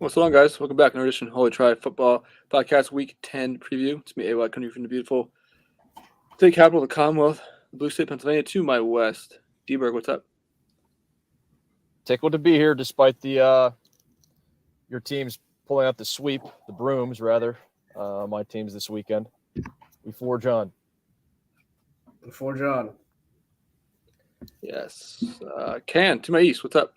What's going on, guys? Welcome back to another edition of Holy Try Football Podcast Week 10 preview. It's me, AY, coming from the beautiful state capital of the Commonwealth, Blue State, Pennsylvania, to my west. D-Berg, what's up? Tickled to be here despite the your teams pulling out the sweep, the brooms, rather. My teams this weekend. We forge on. Yes. Can, to my east, what's up?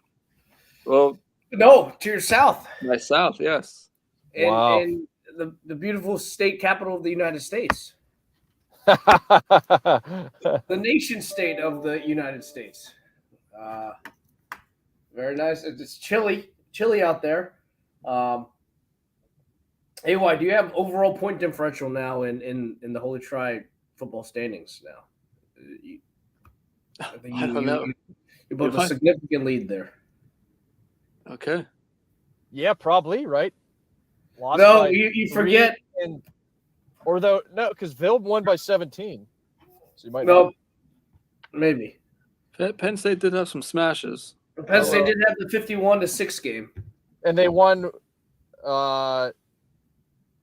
Well, no, to your south. My south, yes. Wow. In the beautiful state capital of the United States. The nation state of the United States. Very nice. It's chilly out there. AY, do you have overall point differential now in the Holy Try football standings now? I don't know. You both a significant lead there. Okay. Yeah, probably, right? Lost you forget. Because Vilb won by 17. So you might maybe. Penn State did have some smashes. Penn State did have the 51-6 game. And they won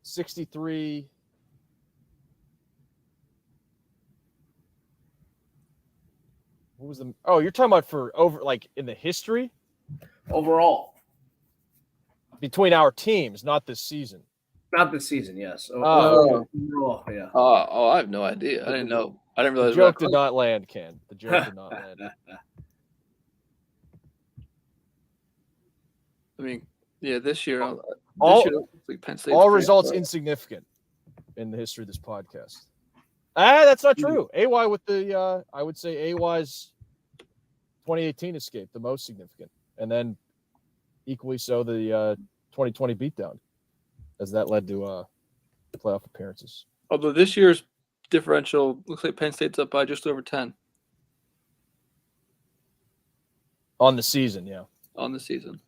63. What was the? Oh, you're talking about for over like in the history? Overall. Between our teams, not this season. Not this season, yes. Overall, yeah. I have no idea. I didn't know. I didn't realize. The joke did not land, Ken. The joke did not land. I mean, yeah, this year, Penn State. All results insignificant in the history of this podcast. That's not true. AY with the, I would say AY's 2018 escape, the most significant. And then equally so the 2020 beatdown, as that led to playoff appearances. Although this year's differential looks like Penn State's up by just over 10. On the season, yeah. On the season.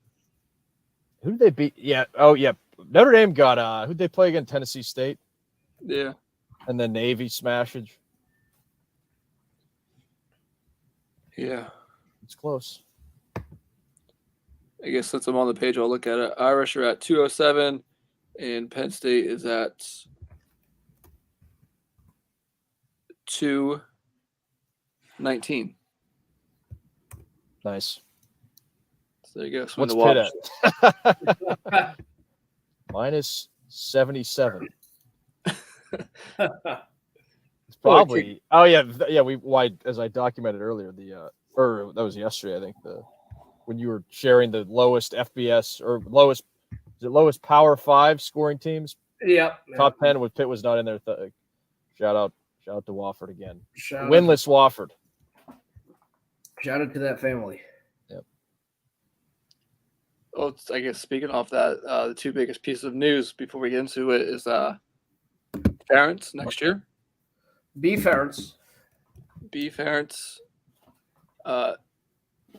Who did they beat? Yeah. Oh, yeah. Notre Dame got, who'd they play again? Tennessee State? Yeah. And then Navy smashage. Yeah. It's close. I guess since I'm on the page, I'll look at it. Irish are at 207, and Penn State is at 219. Nice. So there you go. What's Pitt at? Minus 77. It's probably. Oh yeah. As I documented earlier, or that was yesterday, I think, when you were sharing the lowest FBS or lowest Power 5 scoring teams. Yeah. Top 10 with Pitt was not in there. Shout out to Wofford again. Winless Wofford. Shout out to that family. Yep. Well, I guess speaking off that, the two biggest pieces of news before we get into it is Ferentz next year. B. Ferentz,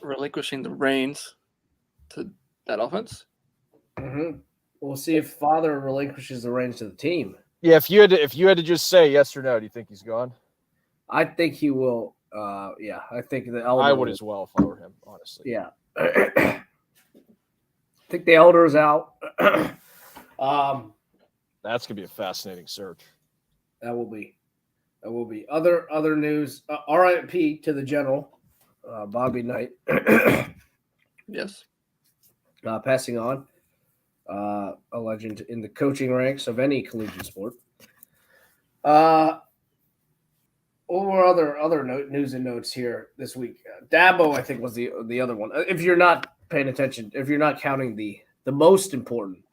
relinquishing the reins to that offense. Mm-hmm. We'll see if Father relinquishes the reins to the team. Yeah, if you had to just say yes or no, do you think he's gone? I think he will. Yeah, I think the elder. I would as well if I were him, honestly. Yeah, I think the elder is out. That's gonna be a fascinating search. That will be. Other news. RIP to the general, Bobby Knight. Yes. Passing on. A legend in the coaching ranks of any collegiate sport. Over other news and notes here this week. Dabo, I think, was the other one. If you're not paying attention, if you're not counting the most important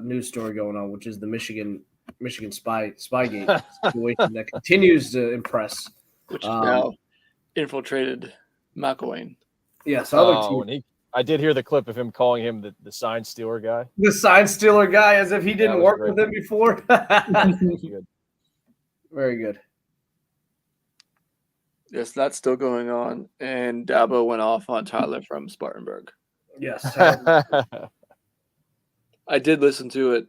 news story going on, which is the Michigan Spygate situation that continues to impress, which now infiltrated McElwain. Yes, I did hear the clip of him calling him the sign stealer guy. The sign stealer guy, as if he didn't work with him before. Very good. Yes, that's still going on, and Dabo went off on Tyler from Spartanburg. Yes, I did listen to it.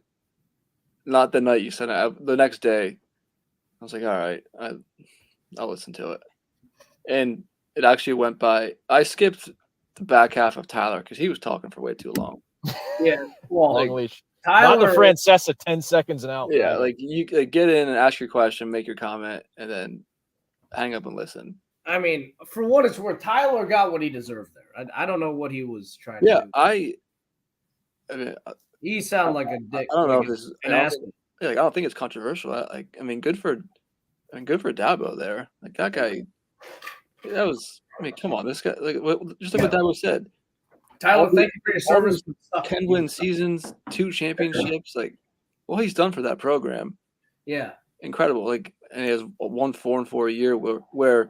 Not the night you sent it. The next day, I was like, all right, I'll listen to it. And it actually went by. I skipped the back half of Tyler because he was talking for way too long. Yeah, well, Long leash. Tyler, Not the Francesa 10 seconds and out. Yeah, man. like you get in and ask your question, make your comment, and then hang up and listen. I mean, for what it's worth, Tyler got what he deserved there. I don't know what he was trying to Yeah, do. I mean, He sounded like a dick. I don't know like if this is. an asshole. I don't think it's controversial. I mean, good for Dabo there. Like that guy. That was. I mean, come on, this guy. Just like what Dabo said. Tyler, thank you for your service. Can win seasons, 2 championships. Like, what he's done for that program, Yeah, incredible. Like, and he has won 4-4 a year. Where, I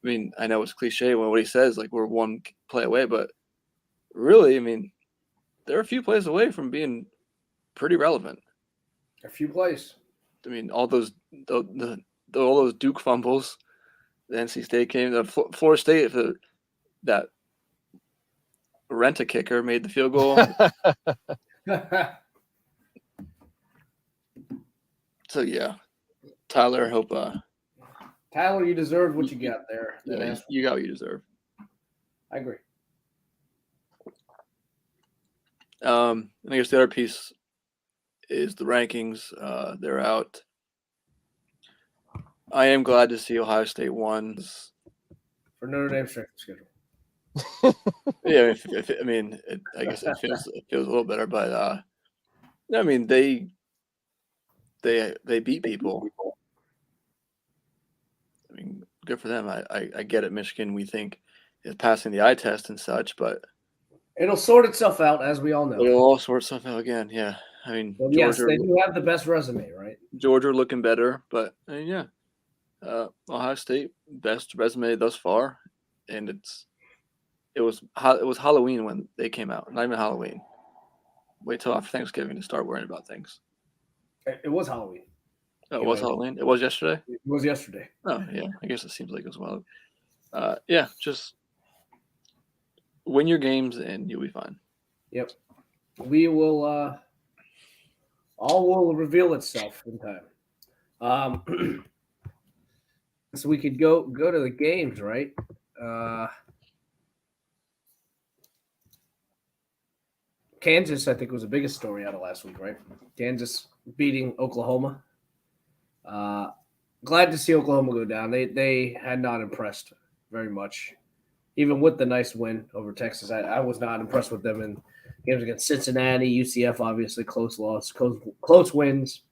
mean, I know it's cliche when what he says, like we're one play away, but really, I mean, they're a few plays away from being pretty relevant. a few plays. I mean, all those all those Duke fumbles, the NC State game, the Florida State, that Rent-A-Kicker made the field goal. So yeah, Tyler, I hope Tyler, you deserve what you got there. yeah, you got what you deserve. I agree. I guess the other piece is the rankings. They're out. I am glad to see Ohio State won. For Notre Dame's strength of schedule. Yeah, I mean, I guess it feels a little better, but I mean, they beat people. I mean, good for them. I get it. Michigan, we think, is passing the eye test and such, but It'll sort itself out, as we all know. it'll all sort stuff out again. Yeah, I mean, Well, yes, they do have the best resume, right? Georgia looking better, but I mean, yeah, Ohio State best resume thus far, and it was Halloween when they came out. Not even Halloween. Wait till after Thanksgiving to start worrying about things. It was Halloween. Oh, it was Halloween. It was yesterday. It was yesterday. Oh yeah, I guess it seems like it was well. Yeah, just win your games and you'll be fine. Yep. We will. All will reveal itself in time. So we could go to the games, right? Kansas, I think, was the biggest story out of last week, right? Kansas beating Oklahoma. Glad to see Oklahoma go down. They had not impressed very much, even with the nice win over Texas. I was not impressed with them in games against Cincinnati, UCF, obviously close loss, close wins.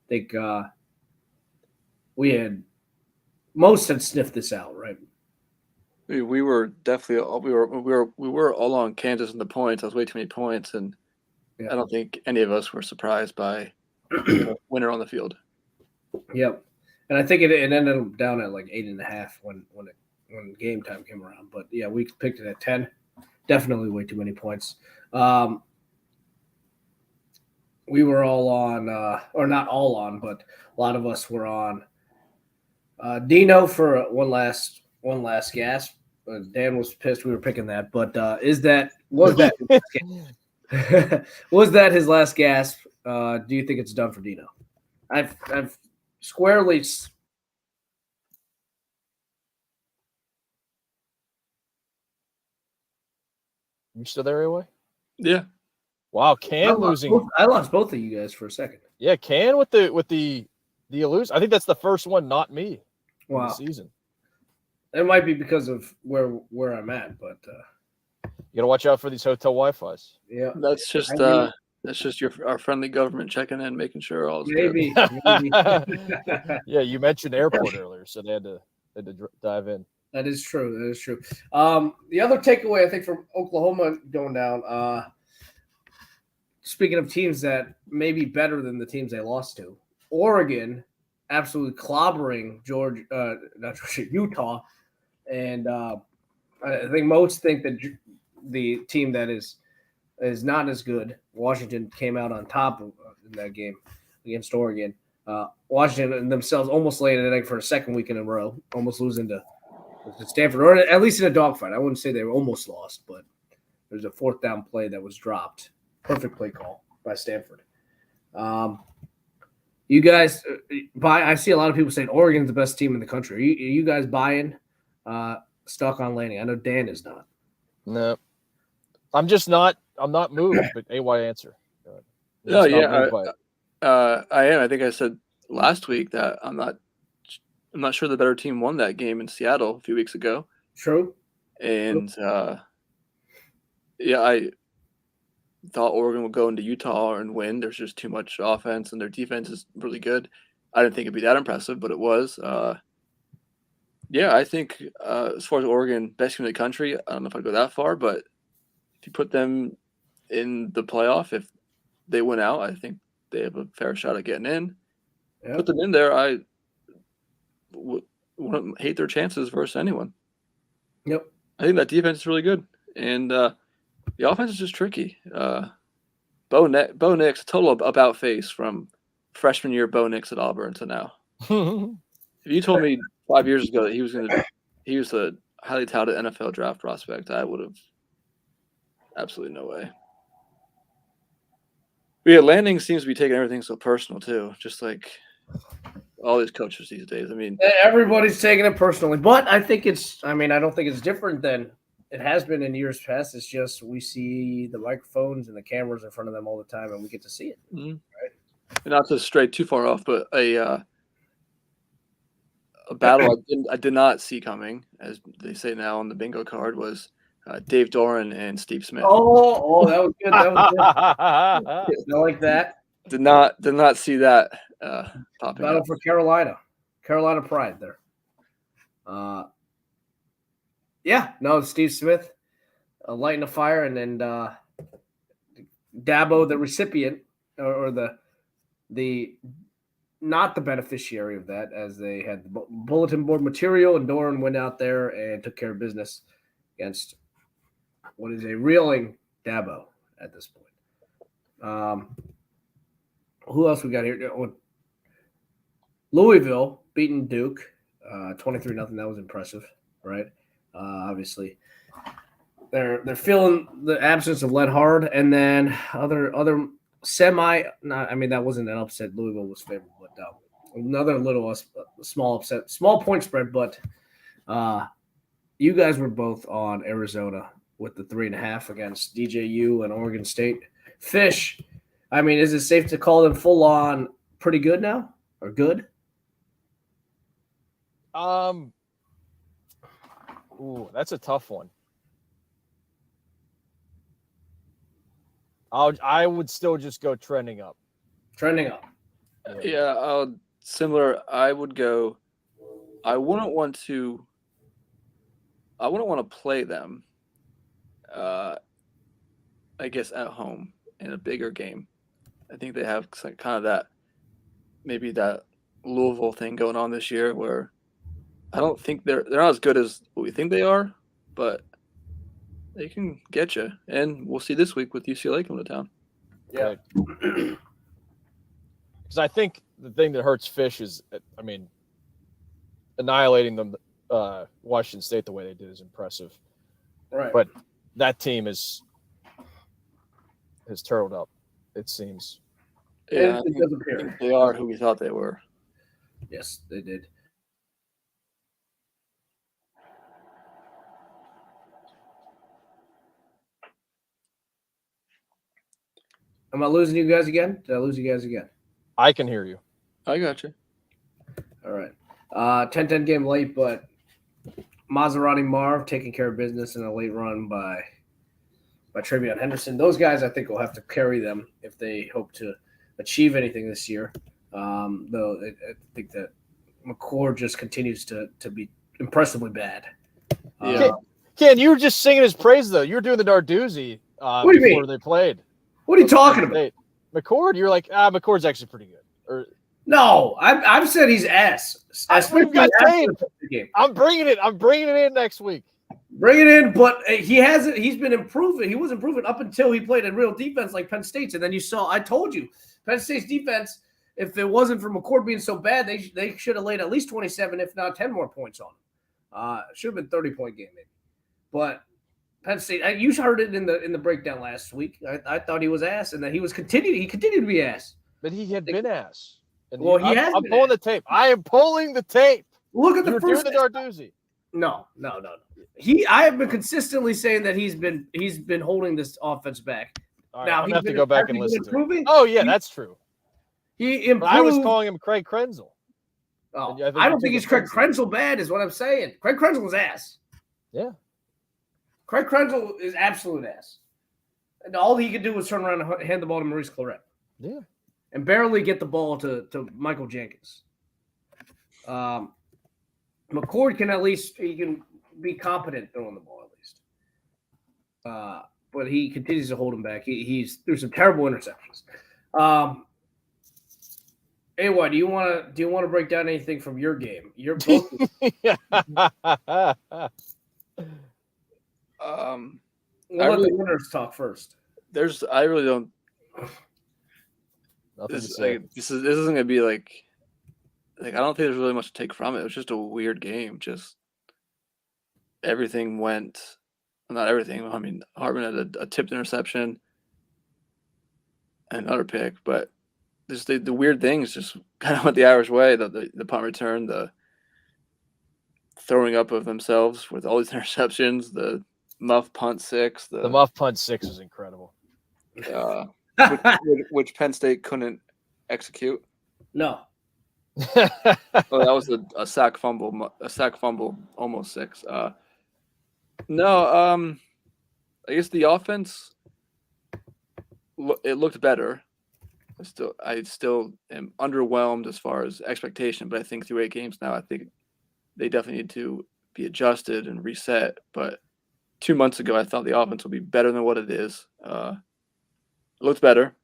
I think most had sniffed this out, right? We were definitely we were all on Kansas in the points. That was way too many points, and I don't think any of us were surprised by winner on the field. Yep, and I think it ended up down at like 8.5 when game time came around. But yeah, we picked it at 10. Definitely way too many points. We were all on, or not all on, but a lot of us were on Dino for one last gasp. Dan was pissed we were picking that, but was that was that his last gasp? Do you think it's done for Dino? I've squarely. You still there, AY? Yeah. Wow, Can losing. I lost both of you guys for a second. Yeah, Can with the lose. I think that's the first one, not me. Wow. The season. It might be because of where I'm at, but you gotta watch out for these hotel Wi-Fi's. Yeah, that's just our friendly government checking in, making sure all's maybe. Yeah, you mentioned airport earlier, so they had to dive in. That is true. The other takeaway I think from Oklahoma going down. Speaking of teams that may be better than the teams they lost to, Oregon absolutely clobbering Utah, and I think most think that the team that is not as good, Washington, came out on top in that game against Oregon. Washington themselves almost laying an egg for a second week in a row, almost losing to Stanford, or at least in a dogfight. I wouldn't say they were almost lost, but there's a 4th down play that was dropped. Perfect play call by Stanford. You guys I see a lot of people saying Oregon's the best team in the country. Are you guys buying stuck on Lanning? I know Dan is not. No. I'm just not I'm not moved, but AY answer. No, yeah, I am. I think I said last week that I'm not sure the better team won that game in Seattle a few weeks ago. True. And yeah, I thought Oregon would go into Utah and win. There's just too much offense, and their defense is really good. I didn't think it'd be that impressive, but it was. Yeah, I think as far as Oregon, best team in the country, I don't know if I'd go that far, but if you put them in the playoff, if they win out, I think they have a fair shot at getting in. Yep. Put them in there, I wouldn't hate their chances versus anyone. Yep. I think that defense is really good, and the offense is just tricky. Bo Nix, total about face from freshman year Bo Nix at Auburn to now. If you told me 5 years ago that he was a highly touted NFL draft prospect, I would have absolutely no way. But yeah, Lanning seems to be taking everything so personal too, just like all these coaches these days. I mean, everybody's taking it personally, but I don't think it's different than it has been in years past. It's just we see the microphones and the cameras in front of them all the time, and we get to see it. Mm-hmm. Right? And not to stray too far off, but a battle I did not see coming, as they say now on the bingo card, was Dave Doran and Steve Smith. Oh, that was good. That was good. I like that. Did not see that popping battle up. For Carolina pride there. Yeah, no, Steve Smith lighting a fire, and then Dabo, the recipient, or the not the beneficiary of that, as they had the bulletin board material, and Doran went out there and took care of business against what is a reeling Dabo at this point. Who else we got here? Louisville beating Duke 23-0. That was impressive, right? Obviously, they're feeling the absence of Len Hard, and then other semi. Not, I mean, that wasn't an upset. Louisville was favored, but another little small upset, small point spread. But you guys were both on Arizona with the 3.5 against DJU and Oregon State. Fish, I mean, is it safe to call them full on pretty good now, or good? Ooh, that's a tough one. I would still just go trending up. Trending up. Yeah, similar. I would go. I wouldn't want to play them. I guess at home in a bigger game. I think they have kind of that, maybe that Louisville thing going on this year, where I don't think they're not as good as what we think they are, but they can get you. And we'll see this week with UCLA coming to town. Yeah. Because I think the thing that hurts Fish is, I mean, annihilating them, Washington State the way they did is impressive. Right. But that team has turtled up, it seems. Yeah, they are who we thought they were. Yes, they did. Am I losing you guys again? Did I lose you guys again? I can hear you. I got you. All right. 10-10 game late, but Maserati Marv taking care of business in a late run by Travion Henderson. Those guys, I think, will have to carry them if they hope to achieve anything this year. Though I think that McCord just continues to be impressively bad. Ken, you were just singing his praise, though. You were doing the Narduzzi what do you before mean? They played. What are you talking about? McCord, you're like, McCord's actually pretty good. No, I've said he's ass. I'm bringing it. I'm bringing it in next week. Bring it in, but he's been improving. He was improving up until he played in real defense like Penn State's, and then I told you, Penn State's defense, if it wasn't for McCord being so bad, they should have laid at least 27, if not 10 more points on him. Should have been 30-point game maybe, but Penn State. You heard it in the breakdown last week. I thought he was ass, and that he continued to be ass. But he had been ass. And well, I'm pulling the tape. I am pulling the tape. Look at the first. Doing the Narduzzi. No. I have been consistently saying that he's been holding this offense back. All right, Now I'm he's gonna have to been go back and improving. listen to it. Oh yeah, He- that's true. He improved. But I was calling him Craig Krenzel. Oh, I think I you don't took think he's offense Craig to Krenzel bad, is what I'm saying. Craig Krenzel's ass. Yeah. Craig Krenzel is absolute ass. And all he could do was turn around and hand the ball to Maurice Claret. Yeah. And barely get the ball to Michael Jenkins. McCord can he can be competent throwing the ball at least. But he continues to hold him back. He's there's some terrible interceptions. AY, do you want to break down anything from your game? You're both. We'll let the winners talk first. I really don't. Nothing to This say. isn't gonna be like I don't think there's really much to take from it. It was just a weird game. Just everything went. Not everything. I mean, Hartman had a tipped interception, and another pick, but just the weird things just kind of went the Irish way. The punt return, the throwing up of themselves with all these interceptions, the muff punt six, The muff punt 6 was incredible. which Penn State couldn't execute. No. Oh, that was a sack fumble, almost 6. No, I guess the offense it looked better. I still am underwhelmed as far as expectation, but I think through 8 games now, I think they definitely need to be adjusted and reset. But 2 months ago, I thought the offense would be better than what it is. It looked better.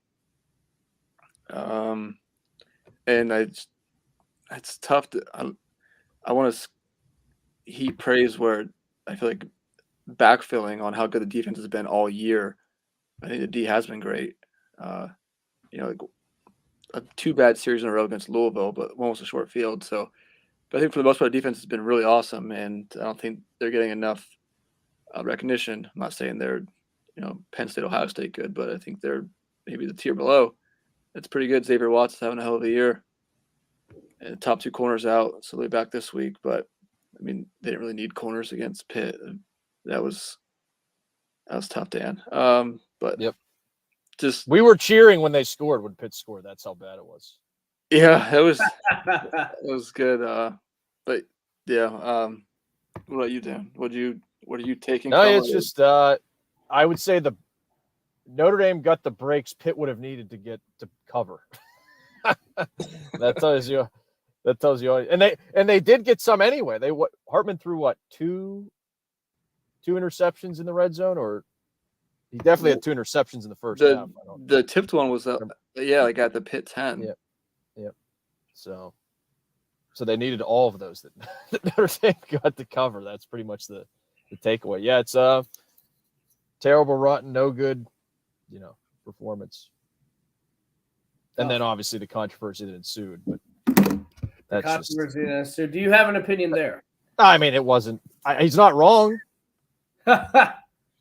And it's tough to. I want to heap praise where I feel like backfilling on how good the defense has been all year. I think the D has been great. Like 2 bad series in a row against Louisville, but one was a short field. So, but I think for the most part, the defense has been really awesome, and I don't think they're getting enough recognition. I'm not saying they're, Penn State, Ohio State good, but I think they're maybe the tier below. It's pretty good. Xavier Watts is having a hell of a year. And the top 2 corners out, so they're back this week. But I mean, they didn't really need corners against Pitt. That was tough, Dan. But yep. Just we were cheering when they scored, when Pitt scored. That's how bad it was. Yeah, it was good. But yeah, what about you, Dan? What are you taking? No, it's just I would say the Notre Dame got the breaks Pitt would have needed to get to cover. That tells you, and they did get some anyway. Hartman threw two interceptions in the red zone, or he definitely had 2 interceptions in the first half. The tipped one was like at the Pitt 10. Yep. So they needed all of those that Notre Dame got to cover. That's pretty much the takeaway. Yeah, it's a terrible, rotten, no good, performance. And then obviously the controversy that ensued. But that's controversy that ensued. Do you have an opinion there? I mean, it wasn't. He's not wrong.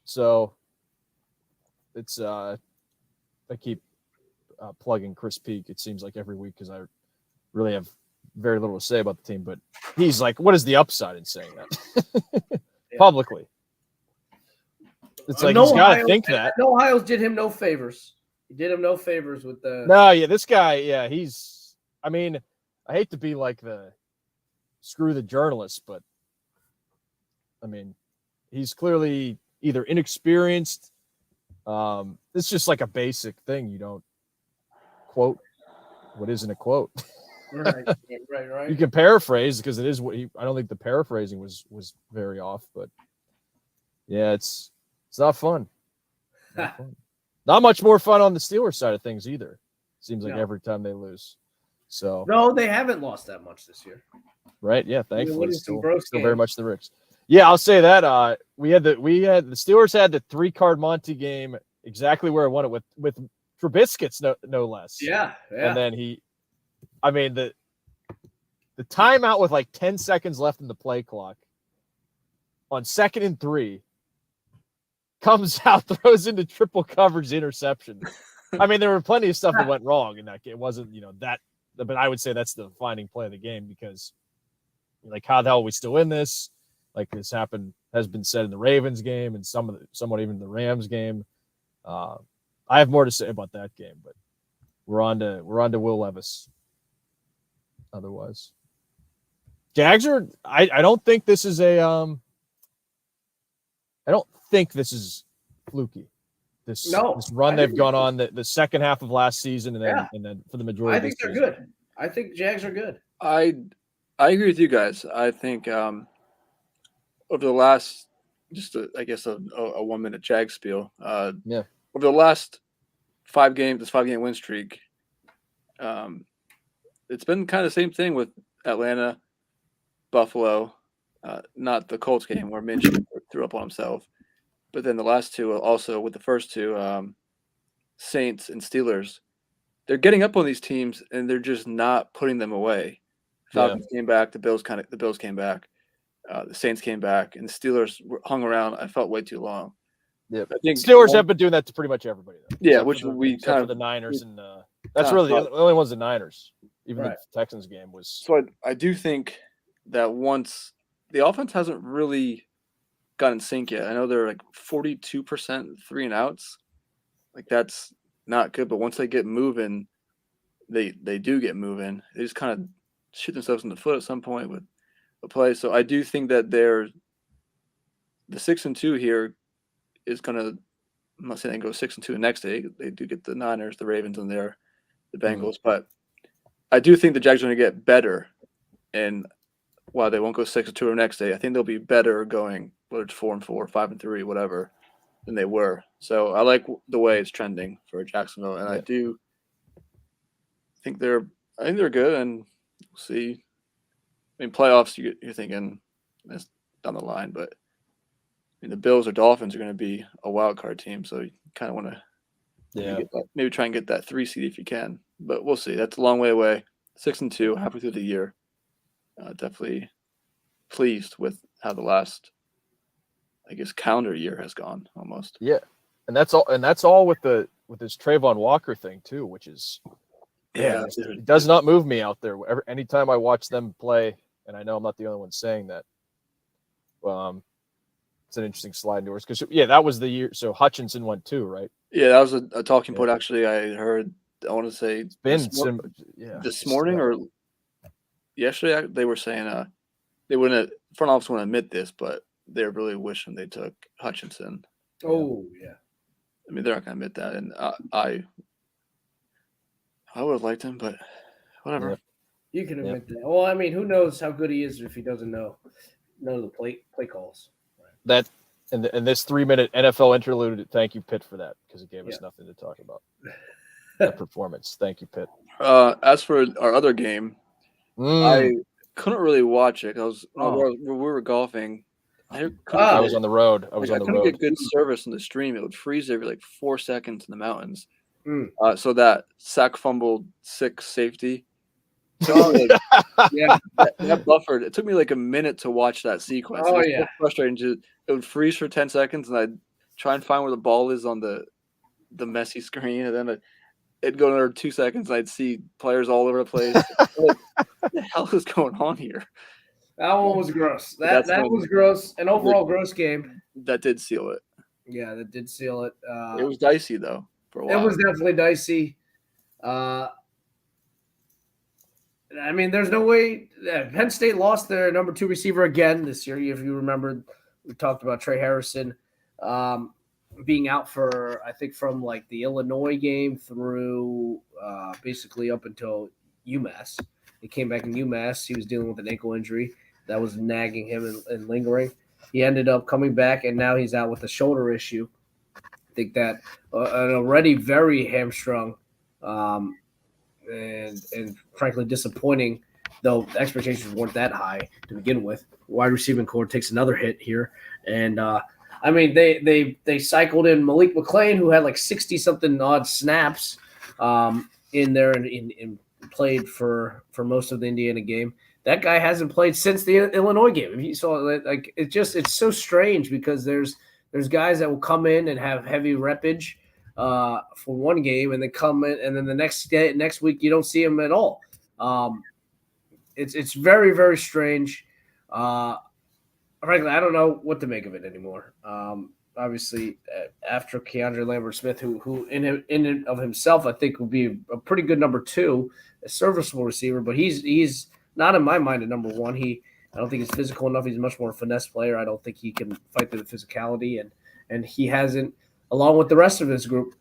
So it's I keep plugging Chris Peak. It seems like every week because I really have very little to say about the team. But he's like, "What is the upside in saying that publicly?" It's like he's got to think that. Ohio's did him no favors. He did him no favors with the. No, yeah, this guy, yeah, he's. I mean, I hate to be like the screw the journalist, but I mean, he's clearly either inexperienced. It's just like a basic thing. You don't quote what isn't a quote. Right. You can paraphrase because it is what I don't think the paraphrasing was very off, but yeah, it's not fun. Not much more fun on the Steelers side of things either. Seems like every time they lose. So no, they haven't lost that much this year. Right? Yeah, thankfully it's still very much the Ricks. Yeah, I'll say that. We had the Steelers had the 3-card Monty game exactly where I wanted with Trubisky's no less. Yeah. And then the timeout with like 10 seconds left in the play clock on 2nd and 3 comes out, throws into triple coverage interception. I mean, there were plenty of stuff that went wrong in that game. It wasn't, that, but I would say that's the defining play of the game because like, how the hell are we still in this? like has been said in the Ravens game and somewhat even the Rams game. I have more to say about that game, but we're on to Will Levis. Otherwise, Jags are. I don't think this is a. I don't think this is fluky. This run they've gone on the second half of last season and then for the majority. I think they're good. I think Jags are good. I agree with you guys. I think over the last a 1 minute Jag spiel. Over the last 5 games, this 5-game win streak, it's been kind of the same thing with Atlanta, Buffalo, not the Colts game where Minshew threw up on himself, but then the last 2 also with the first 2, Saints and Steelers. They're getting up on these teams and they're just not putting them away. Falcons came back, the Bills came back, the Saints came back, and the Steelers hung around. I felt way too long. Yeah, I think Steelers have been doing that to pretty much everybody, though. Yeah, which we kind of the Niners and that's really the only ones the Niners. Even the Texans game was. So I do think that once the offense hasn't really gotten in sync yet. I know they're like 42% 3-and-outs. Like that's not good, but once they get moving, they do get moving. They just kind of shoot themselves in the foot at some point with a play. So I do think that the 6-2 here is gonna. I'm not saying they go 6-2 the next day. They do get the Niners, the Ravens, and the Bengals, but I do think the Jags are going to get better. And while they won't go 6-2 the next day, I think they'll be better going whether it's 4-4, 5-3, whatever, than they were. So I like the way it's trending for Jacksonville, and I do think they're good, and we'll see. I mean, playoffs, you're thinking that's down the line, but I mean, the Bills or Dolphins are going to be a wild card team, so you kind of want to maybe try and get that 3 seed if you can. But we'll see. That's a long way away. 6-2, halfway through the year. Definitely pleased with how the last, I guess, calendar year has gone almost. Yeah, and that's all with this Trayvon Walker thing too, which is it does not move me out there. Anytime I watch them play, and I know I'm not the only one saying that. It's an interesting slide doors because that was the year. So Hutchinson went too, right? Yeah, that was a talking point. Actually, I heard. I want to say this morning or yesterday they were saying they wouldn't front office wouldn't admit this, but they're really wishing they took Hutchinson. Oh yeah. I mean, they're not going to admit that, and I would have liked him, but whatever. Yeah. You can admit that. Well, I mean, who knows how good he is if he doesn't know the play calls. That and this 3-minute NFL interlude. Thank you, Pitt, for that because it gave us nothing to talk about. That performance. Thank you, Pitt. As for our other game, I couldn't really watch it. We were golfing. I was on the road. I couldn't get good service in the stream. It would freeze every like 4 seconds in the mountains. So that sack fumbled 6 safety. So that buffered. It took me like a minute to watch that sequence. Oh, it was so frustrating. It would freeze for 10 seconds, and I'd try and find where the ball is on the messy screen, and then it'd go another 2 seconds, and I'd see players all over the place. Like, what the hell is going on here? That one was gross. That was gross. An overall gross game. That did seal it. Yeah, that did seal it. It was dicey though for a while. It was definitely dicey. I mean, there's no way. Penn State lost their number 2 receiver again this year. If you remember, we talked about Trey Harrison being out for, I think, from like the Illinois game through basically up until UMass. He came back in UMass. He was dealing with an ankle injury that was nagging him and lingering. He ended up coming back, and now he's out with a shoulder issue. I think that an already very hamstrung and frankly disappointing, though the expectations weren't that high to begin with. Wide receiving core takes another hit here. And, I mean, they cycled in Malik McClain, who had like 60-something odd snaps in there and played for most of the Indiana game. That guy hasn't played since the Illinois game. You saw, like, it's so strange because there's guys that will come in and have heavy reppage for one game, and they come in, and then the next week you don't see them at all. It's very, very strange. frankly, I don't know what to make of it anymore. Obviously, after Keandre Lambert-Smith, who in and of himself, I think would be a pretty good number 2, a serviceable receiver, but he's not in my mind a number 1. I don't think he's physical enough. He's a much more finesse player. I don't think he can fight through the physicality, and he hasn't, along with the rest of his group,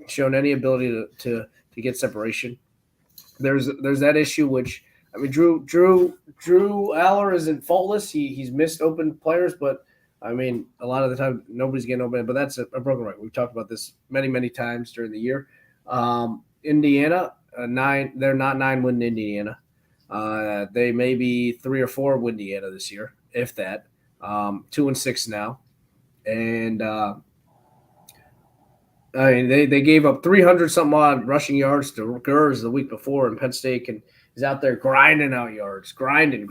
shown any ability to get separation. There's that issue, which I mean, Drew Aller isn't faultless. He's missed open players, but I mean, a lot of the time nobody's getting open. But that's a broken right. We've talked about this many times during the year. Indiana, 9. They're not 9-win Indiana. They may be 3 or 4 win Indiana this year, if that. 2-6 now, and I mean they gave up 300 something odd rushing yards to Gers the week before, and Penn State is out there grinding out yards, grinding,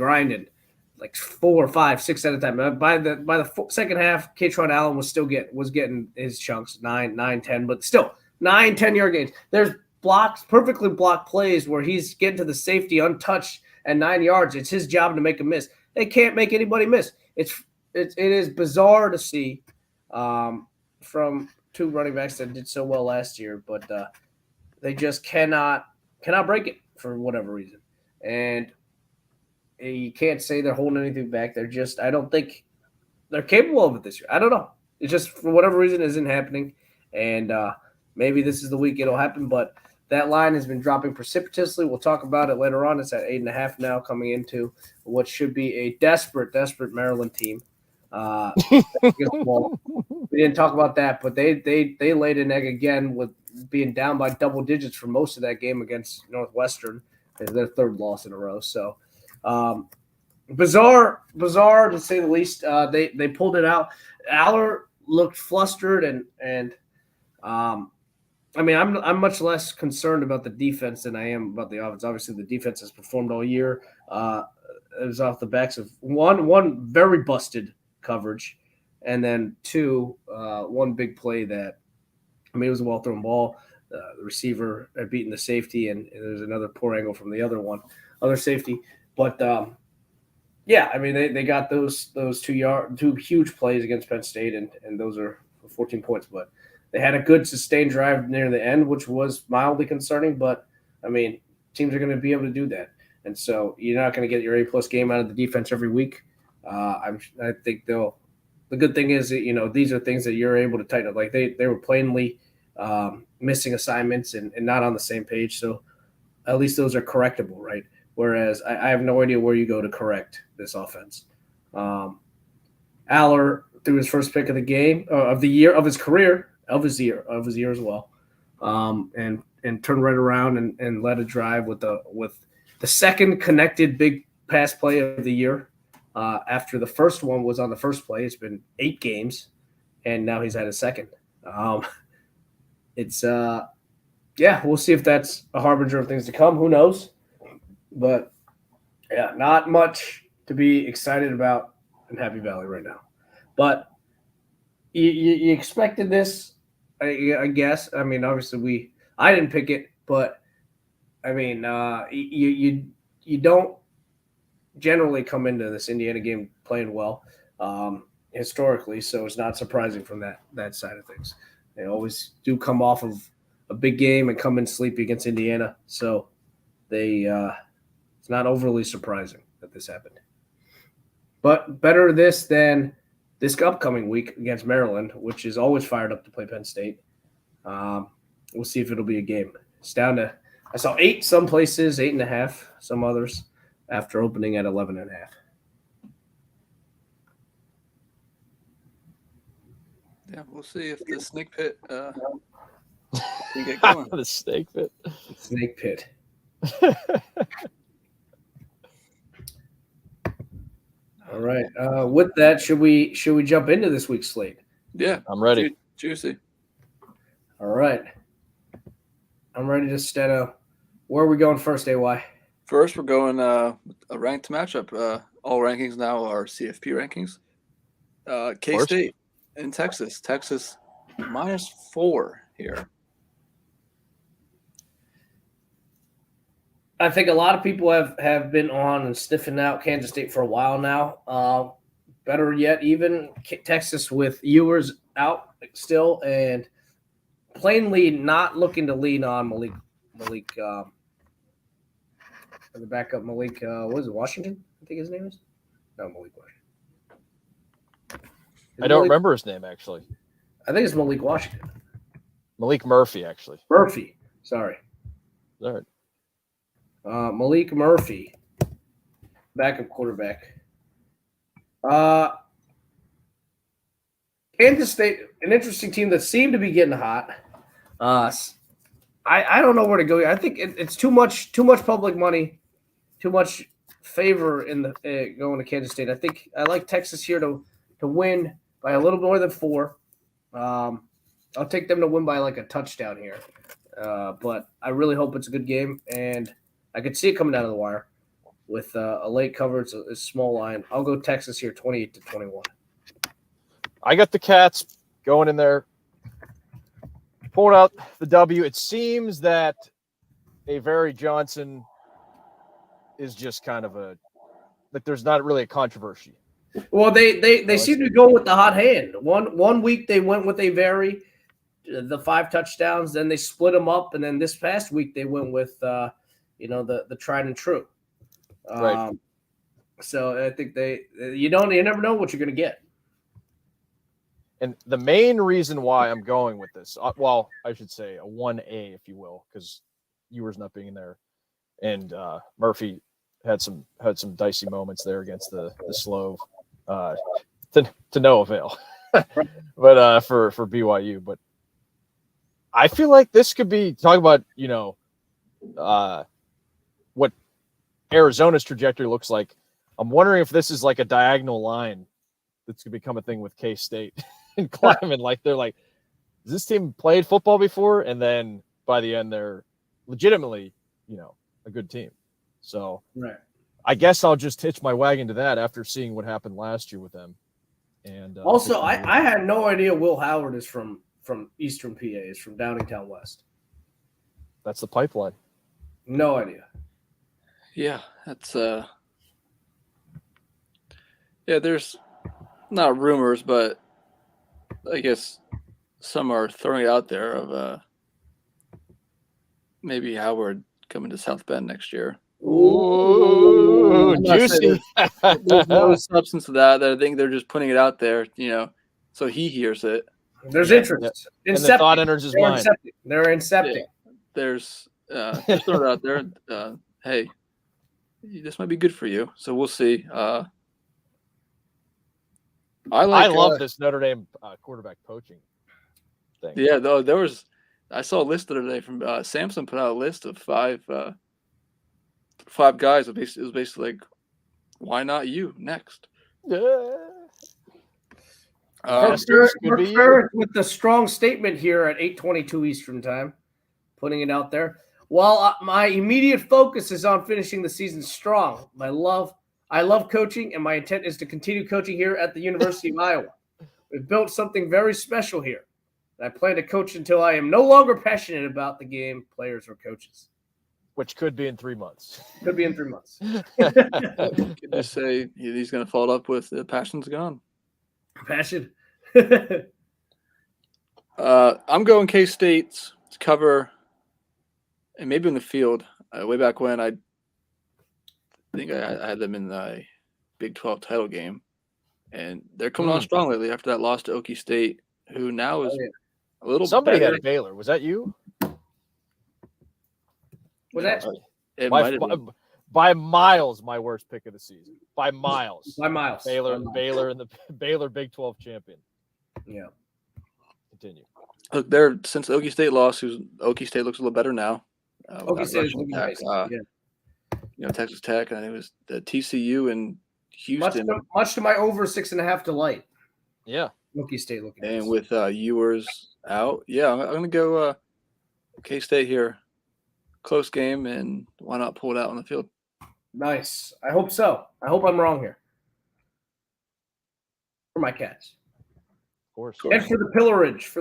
like 4, 5, 6 at a time. By the second half, Kaytron Allen was getting his chunks, 9, 10, but still 9, 10-yard gains. There's perfectly blocked plays where he's getting to the safety untouched at 9 yards. It's his job to make a miss. They can't make anybody miss. It is bizarre to see from 2 running backs that did so well last year, but they just cannot break it for whatever reason. And you can't say they're holding anything back. I don't think they're capable of it this year. I don't know. It just, for whatever reason, isn't happening. And maybe this is the week it'll happen, but that line has been dropping precipitously. We'll talk about it later on. It's at 8.5 now, coming into what should be a desperate Maryland team. We didn't talk about that, but they laid an egg again with being down by double digits for most of that game against Northwestern. It's their 3rd loss in a row. So bizarre to say the least. They pulled it out. Aller looked flustered, and I mean, I'm much less concerned about the defense than I am about the offense. Obviously, the defense has performed all year. It was off the backs of one very busted coverage, and then 2, one big play that, I mean, it was a well-thrown ball. The receiver had beaten the safety, and there's another poor angle from the other safety. But, yeah, I mean, they got those 2 huge plays against Penn State, and those are 14 points. But they had a good sustained drive near the end, which was mildly concerning. But, I mean, teams are going to be able to do that. And so you're not going to get your A-plus game out of the defense every week. I think the good thing is that, these are things that you're able to tighten up. Like they were plainly missing assignments and not on the same page. So at least those are correctable, right? Whereas I have no idea where you go to correct this offense. Aller threw his first pick of the game of the year of his career of his year as well, and turned right around and led a drive with the second connected big pass play of the year. After the first one was on the first play, it's been 8 games, and now he's had a second. We'll see if that's a harbinger of things to come. Who knows? But yeah, not much to be excited about in Happy Valley right now. But you expected this, I guess. I mean, obviously I didn't pick it, but I mean, you don't generally come into this Indiana game playing well historically, so it's not surprising from that side of things. They always do come off of a big game and come in sleepy against Indiana, so it's not overly surprising that this happened. But better this than this upcoming week against Maryland, which is always fired up to play Penn State. We'll see if it'll be a game. It's down to, I saw 8 some places, 8.5 some others, after opening at 11.5. Yeah, we'll see if the snake pit can get going. The snake pit. Snake pit. All right. With that, should we jump into this week's slate? Yeah, I'm ready. Juicy. All right. I'm ready to Steno. Where are we going first, AY? First, we're going a ranked matchup. All rankings now are CFP rankings. K-State in Texas. Texas -4 here. I think a lot of people have been on and sniffing out Kansas State for a while now. better yet, even Texas with Ewers out still, and plainly not looking to lean on Malik. The backup Malik. What is it? Washington? I think his name is. No, Malik Washington. I don't remember his name actually. I think it's Malik Washington. Malik Murphy, actually. Murphy. Sorry. All right. Malik Murphy, backup quarterback. Kansas State, an interesting team that seemed to be getting hot. I don't know where to go. I think it's too much public money, too much favor in the going to Kansas State. I think I like Texas here to win by a little more than 4. I'll take them to win by like a touchdown here. But I really hope it's a good game, and I could see it coming down to the wire with a late cover. It's a small line. I'll go Texas here, 28-21. I got the Cats going in there, pulling out the W. It seems that Avery Johnson is just kind of there's not really a controversy. Well, they seem to go with the hot hand. One week they went with Avery, the 5 touchdowns. Then they split them up, and then this past week they went with the tried and true. Right. So I think you never know what you're going to get. And the main reason why I'm going with this, well, I should say a 1A, if you will, because Ewers not being in there, and Murphy had some dicey moments there against the Slove, to no avail. But for BYU, but I feel like this could be talk about what Arizona's trajectory looks like. I'm wondering if this is like a diagonal line that's going to become a thing with K-State and climbing. Like they're like, has this team played football before? And then by the end, they're legitimately, a good team. So right. I guess I'll just hitch my wagon to that after seeing what happened last year with them. And also, I had no idea Will Howard is from Eastern PA. Is from Downingtown West. That's the pipeline. No idea. Yeah, that's there's not rumors, but I guess some are throwing it out there of maybe Howard coming to South Bend next year. Ooh, juicy. There's no substance to that. I think they're just putting it out there, so he hears it. There's interest. And the thought enters his mind. They're incepting. Yeah. There's just throw it out there. Hey, this might be good for you. So we'll see. I love this Notre Dame quarterback poaching thing. Yeah, though I saw a list the other day from Samsung put out a list of 5 guys. It was basically like, why not you next? Mark Ferris with the strong statement here at 8:22 Eastern time, putting it out there. While my immediate focus is on finishing the season strong, I love coaching, and my intent is to continue coaching here at the University of Iowa. We've built something very special here, and I plan to coach until I am no longer passionate about the game, players, or coaches. Which could be in 3 months. Could be in 3 months. Could just say he's going to follow up with the passion's gone. Passion. I'm going K-State to cover, and maybe in the field. Way back when, I think I had them in the Big 12 title game, and they're coming on strong lately after that loss to Okie State, who now is a little Somebody better. had Baylor. Was that you? Was that by miles my worst pick of the season? By miles. By miles. Baylor and the Baylor Big 12 champion. Yeah. Continue. Look, since Okie State lost, Okie State looks a little better now. Okie State is looking nice. Texas Tech, and I think it was the TCU and Houston. Much to my over 6.5 delight. Yeah. Okie State looking and nice. With Ewers out, I'm going to go K-State here. Close game, and why not pull it out on the field? Nice. I hope so. I hope I'm wrong here. For my Cats. Of course. And for the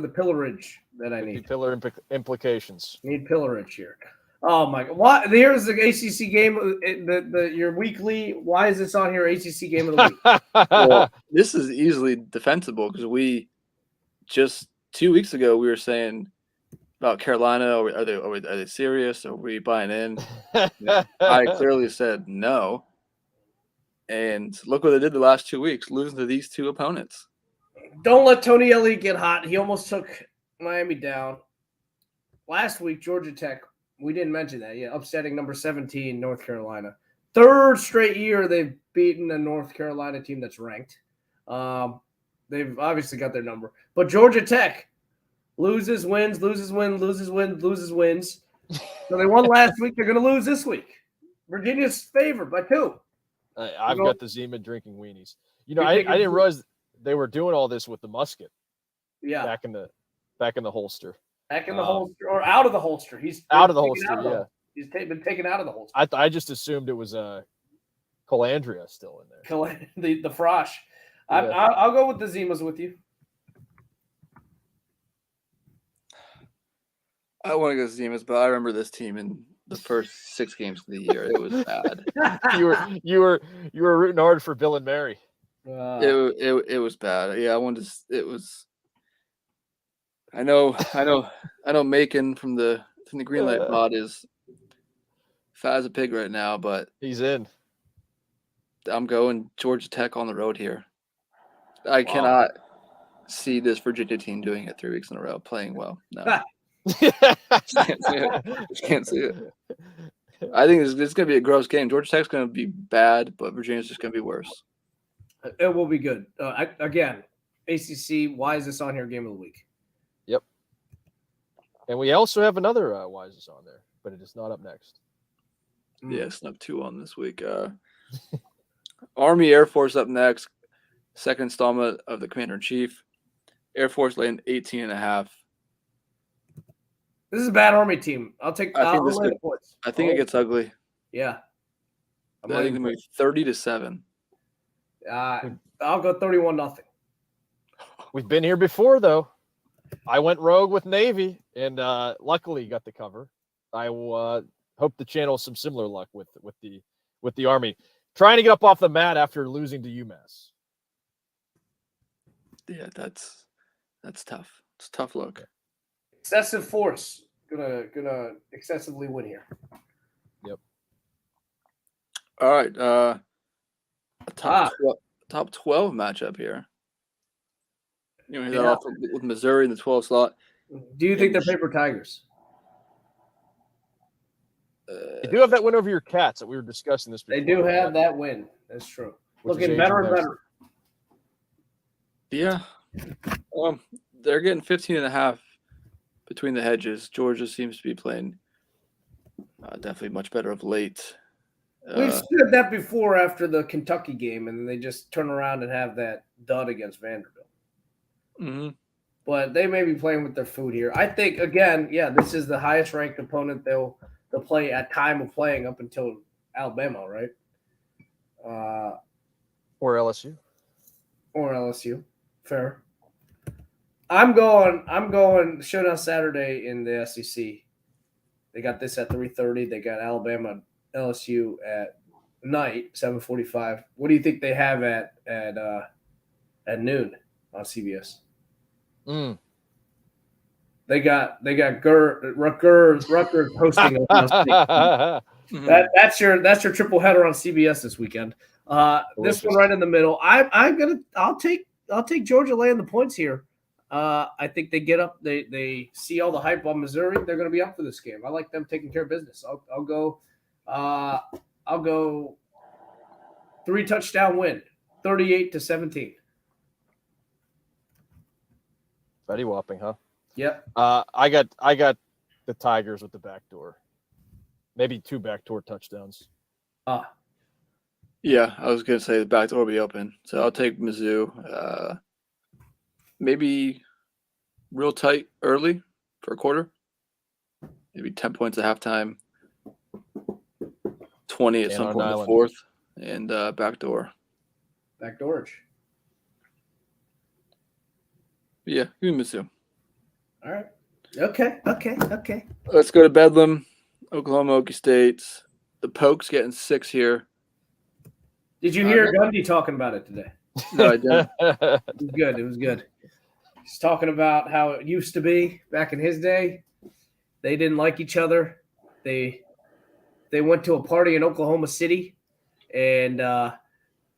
pillage that I need. Pillar implications. Need pillage here. Oh my God! What? Here's the ACC game. Your weekly. Why is this on here? ACC game of the week. Well, this is easily defensible because we just 2 weeks ago we were saying about Carolina. Are they serious? Are we buying in? I clearly said no. And look what they did the last 2 weeks, losing to these two opponents. Don't let Tony Elliott get hot. He almost took Miami down. Last week, Georgia Tech, we didn't mention that yet, upsetting number 17, North Carolina. Third straight year they've beaten a North Carolina team that's ranked. They've obviously got their number. But Georgia Tech loses, wins, loses, wins, loses, wins, loses, wins. So they won last week. They're going to lose this week. Virginia's favored by 2. I've got the Zeman drinking weenies. I didn't realize they were doing all this with the musket. Yeah, back in the holster. Back in the holster or out of the holster. He's out of the holster. Yeah, he's been taken out of the holster. I just assumed it was Calandria still in there. The Frosh. Yeah. I'll go with the Zimas with you. I want to go Zimas, but I remember this team in the first 6 games of the year. It was bad. you were rooting hard for Bill and Mary. It was bad. Yeah, I wanted to. It was. I know. Macon from the Greenlight Pod is fat as a pig right now, but he's in. I'm going Georgia Tech on the road here. I cannot see this Virginia team doing it 3 weeks in a row, playing well. No, just can't see it. I think it's going to be a gross game. Georgia Tech's going to be bad, but Virginia's just going to be worse. It will be good. Again, ACC. Why is this on here? Game of the week. Yep. And we also have another why is this on there, but it is not up next. Yeah, snuck 2 on this week. Army Air Force up next. Second installment of the Commander-in-Chief. Air Force laying 18.5. This is a bad Army team. I think it gets ugly. Yeah. I think it's going to be 30-7. I'll go 31-0. We've been here before, though. I went rogue with Navy, and luckily got the cover. I hope to channel some similar luck with the Army. Trying to get up off the mat after losing to UMass. Yeah, that's tough. It's a tough look. Excessive force gonna excessively win here. Yep. All right. Top 12 matchup here. You know, off with Missouri in the 12 slot. Do you think they're paper tigers? They do have that win over your Cats that we were discussing this before. They do have that win. That's true. Looking better and better. Yeah. They're getting 15.5 between the hedges. Georgia seems to be playing definitely much better of late. We've said that before after the Kentucky game, and then they just turn around and have that dud against Vanderbilt. Mm-hmm. But they may be playing with their food here. I think, again, this is the highest ranked opponent they'll play at time of playing up until Alabama, right? Or LSU. Or LSU. Fair. I'm going Showdown Saturday in the SEC. They got this at 3:30. They got Alabama LSU at night, 7:45. What do you think they have at noon on CBS? They got Rutgers hosting Ohio State. That's your triple header on CBS this weekend. This one right in the middle. I'll take Georgia laying the points here. I think they get up. They see all the hype on Missouri. They're going to be up for this game. I like them taking care of business. I'll go 3 touchdown win, 38-17. Betty Whopping, huh? Yep. I got the Tigers with the backdoor. Maybe 2 backdoor touchdowns. Yeah, I was gonna say the backdoor will be open, so I'll take Mizzou. Maybe real tight early for a quarter. Maybe 10 points at halftime. 20 at some point in the fourth, and backdoor. Backdoorage. Yeah, give me Mizzou. All right. Okay. Let's go to Bedlam. Oklahoma, Okie State. The Pokes getting 6 here. Did you hear Gundy talking about it today? No, I didn't. It was good. It was good. He's talking about how it used to be back in his day. They didn't like each other. They went to a party in Oklahoma City, and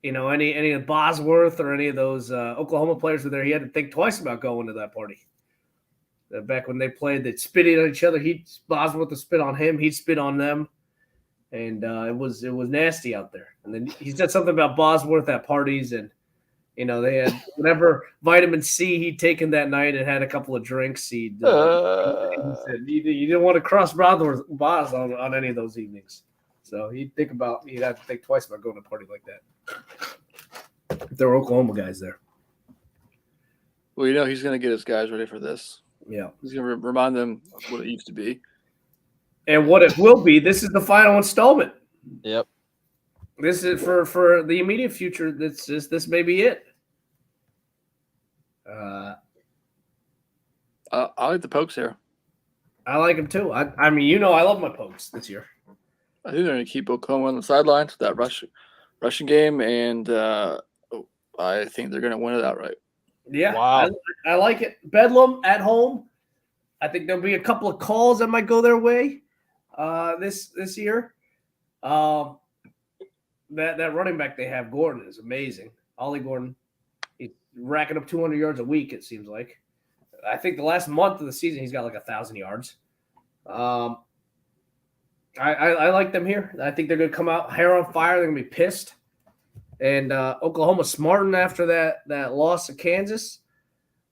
any of Bosworth or any of those Oklahoma players were there. He had to think twice about going to that party. Back when they played, they'd spit at each other. Bosworth would spit on him. He'd spit on them, and it was nasty out there. And then he said something about Bosworth at parties, and they had whatever vitamin C he'd taken that night and had a couple of drinks. He said you didn't want to cross Boz on any of those evenings. So he'd have to think twice about going to a party like that. If there were Oklahoma guys there. Well, he's going to get his guys ready for this. Yeah. He's going to remind them of what it used to be. And what it will be, this is the final installment. Yep. This is for the immediate future. This may be it. I like the Pokes here. I like them too. I mean, I love my Pokes this year. I think they're going to keep Oklahoma on the sidelines with that rushing game, and I think they're going to win it outright. Yeah, wow. I like it. Bedlam at home. I think there'll be a couple of calls that might go their way this year. That running back they have, Gordon, is amazing. Ollie Gordon, he's racking up 200 yards a week, it seems like. I think the last month of the season he's got like 1,000 yards. I like them here. I think they're going to come out hair on fire. They're going to be pissed. And Oklahoma smartened after that loss to Kansas.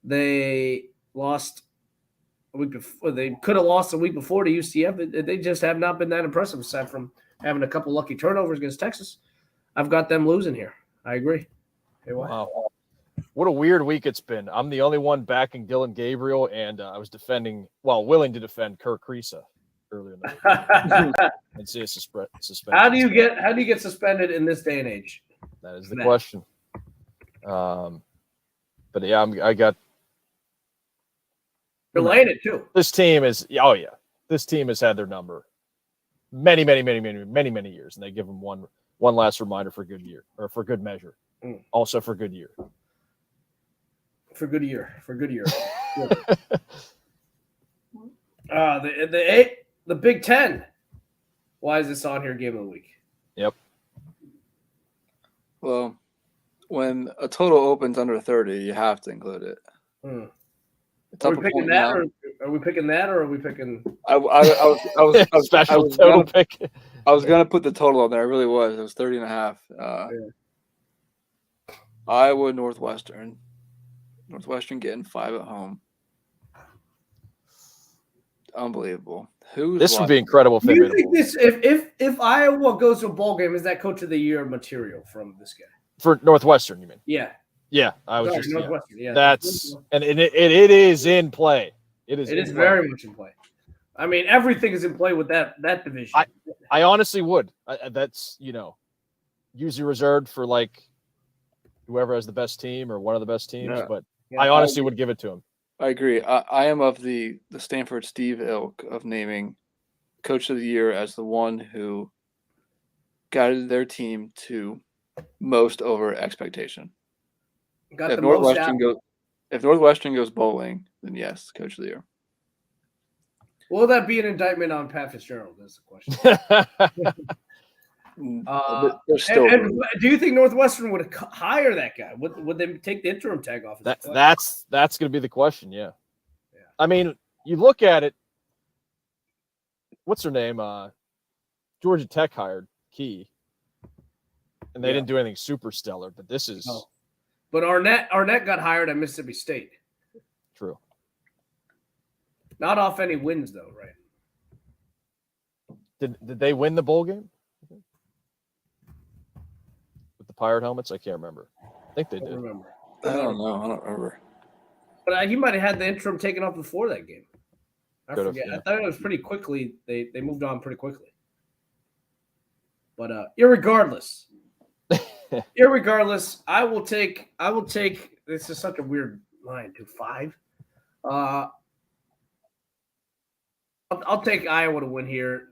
They lost a week before. They could have lost a week before to UCF. They just have not been that impressive aside from having a couple lucky turnovers against Texas. I've got them losing here. I agree. Hey, wow. What a weird week it's been. I'm the only one backing Dylan Gabriel, and I was willing to defend Kirk Kriisa earlier in the week. And see a suspension. How do you get suspended in this day and age? That is the question. But yeah, I got. You're laying it too. This team is. Oh yeah, this team has had their number. Many years, and they give them one last reminder for good year or for good measure. Also for good year. For good year. The Big Ten. Why is this on here? Game of the week. Yep. Well, when a total opens under 30, you have to include it. Are we picking that, or are we picking? I was special total pick. I was gonna put the total on there. I really was. It was 30.5. Iowa, Northwestern getting 5 at home. Unbelievable. This would be incredible. Do you think this? If Iowa goes to a bowl game, is that Coach of the Year material from this guy for Northwestern? You mean? Yeah. Yeah, I was just Northwestern. Yeah, that's and it is in play. It is very much in play. I mean, everything is in play with that division. I honestly would. That's usually reserved for like whoever has the best team or one of the best teams. Yeah. But I honestly would give it to him. I agree. I am of the Stanford Steve ilk of naming Coach of the Year as the one who guided their team to most over expectation. If Northwestern goes bowling, then yes, Coach of the Year. Will that be an indictment on Pat Fitzgerald? That's the question. Do you think Northwestern would hire that guy? Would they take the interim tag off? That's going to be the question. Yeah. I mean, you look at it. What's her name? Georgia Tech hired Key, and they didn't do anything super stellar. But this is. No. But Arnett got hired at Mississippi State. True. Not off any wins though, right? Did they win the bowl game? With the Pirate helmets? I can't remember. I think they did. I don't know. I don't remember. But he might have had the interim taken off before that game. I forget. Yeah. I thought it was pretty quickly. They moved on pretty quickly. But irregardless, I will take. This is such a weird line to 5. I'll take Iowa to win here.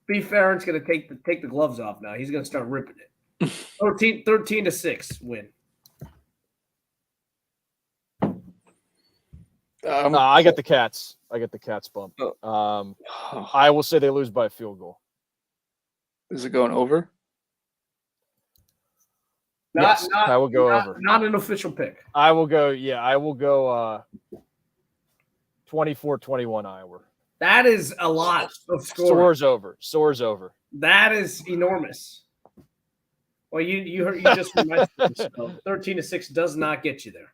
B. Farron's going to take the gloves off now. He's going to start ripping it. 13-6 win. I get the Cats. I get the Cats bump. I will say they lose by a field goal. Is it going over? I will go over. Not an official pick. I will go. Yeah, I will go. 24-21 Iowa. That is a lot of scoring. Soars over. That is enormous. Well, you just reminded me. 13-6 does not get you there.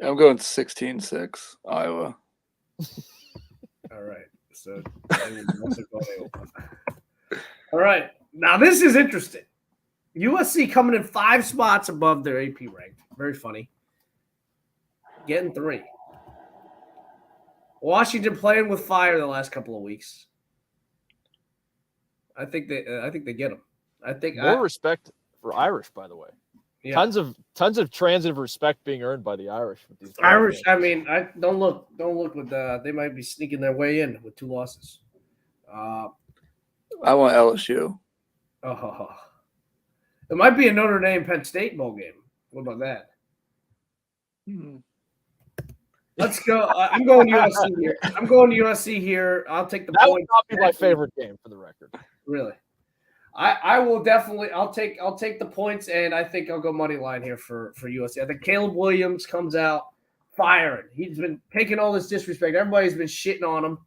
I'm going 16-6 Iowa. All right. So all right. Now this is interesting. USC coming in 5 spots above their AP rank. Very funny. Getting 3. Washington playing with fire the last couple of weeks. I think they get them. I think more respect for Irish, by the way. Yeah. Tons of transitive respect being earned by the Irish with these Irish. I mean, I don't look with they might be sneaking their way in with 2 losses. I want LSU. Oh, it might be a Notre Dame Penn State bowl game. What about that? Let's go. I'm going USC here. I'll take the that point. That would not be my favorite game, for the record. Really, I will definitely. I'll take the points, and I think I'll go money line here for USC. I think Caleb Williams comes out firing. He's been taking all this disrespect. Everybody's been shitting on him.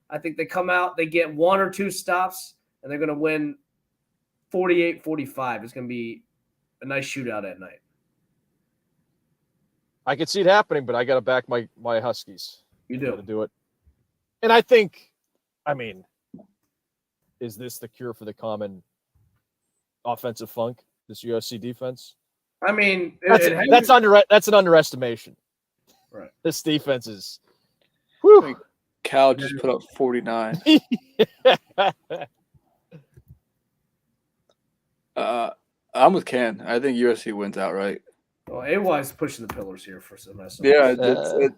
I think they come out, they get 1 or 2 stops, and they're going to win 48-45. It's going to be a nice shootout at night. I could see it happening, but I got to back my Huskies. You do. To do it. And I think, is this the cure for the common offensive funk, this USC defense? I mean, that's an underestimation. Right. This defense is whew. Cal just put up 49. I'm with Ken. I think USC wins outright. Well, AY's pushing the pillars here for some SMU. Yeah,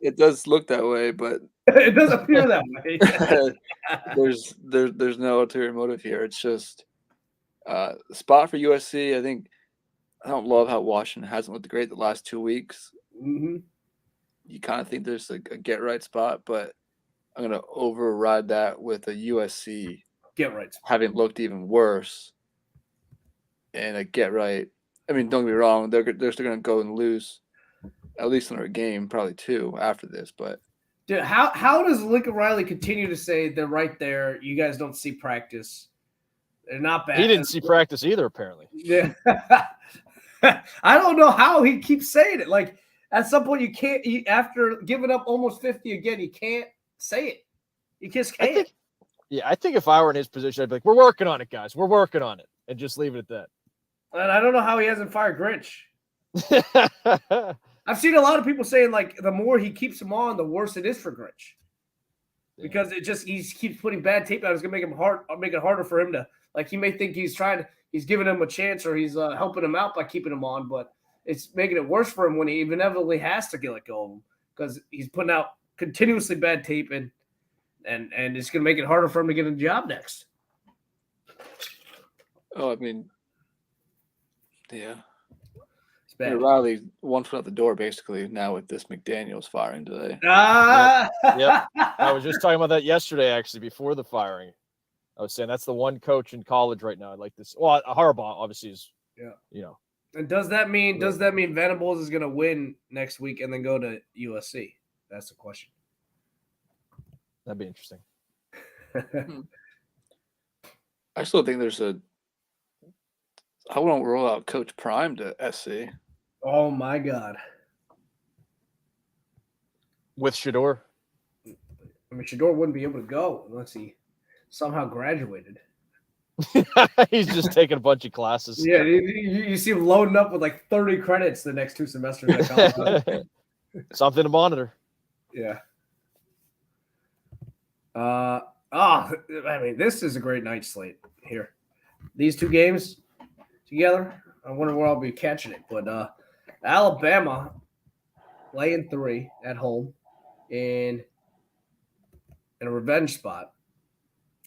it does look that way, but it does appear that way. there's no ulterior motive here. It's just spot for USC. I think I don't love how Washington hasn't looked great the last 2 weeks. Mm-hmm. You kind of think there's a get right spot, but I'm gonna override that with a USC get right spot. Having looked even worse, and a get right. I mean, don't get me wrong; they're still gonna go and lose at least another game, probably 2 after this. But dude, how does Lincoln Riley continue to say they're right there? You guys don't see practice. They're not bad. He didn't see practice either, apparently. Yeah. I don't know how he keeps saying it. Like, at some point, you can't, after giving up almost 50 again, you can't say it. You just can't. I think if I were in his position, I'd be like, we're working on it, guys. We're working on it. And just leave it at that. And I don't know how he hasn't fired Grinch. I've seen a lot of people saying, like, the more he keeps him on, the worse it is for Grinch. Because he keeps putting bad tape out. It's going to make it harder for him to, like, he may think he's giving him a chance or he's helping him out by keeping him on, but it's making it worse for him when he inevitably has to let go of him because he's putting out continuously bad tape and it's going to make it harder for him to get a job next. Oh, I mean, yeah. It's bad. Riley 1 foot out the door basically now with this McDaniels firing today. Yep. I was just talking about that yesterday, actually, before the firing. I was saying that's the one coach in college right now. I'd like this. Well, Harbaugh obviously is. Yeah. You know. And does that mean Venables is going to win next week and then go to USC? That's the question. That'd be interesting. I still think I won't roll out Coach Prime to SC. Oh my God. With Shedeur? I mean, Shedeur wouldn't be able to go unless he somehow graduated. He's just taking a bunch of classes. Yeah, you see him loading up with like 30 credits the next 2 semesters. Something to monitor. Yeah. I mean, this is a great night slate here. These 2 games together, I wonder where I'll be catching it. But Alabama laying 3 at home in in a revenge spot.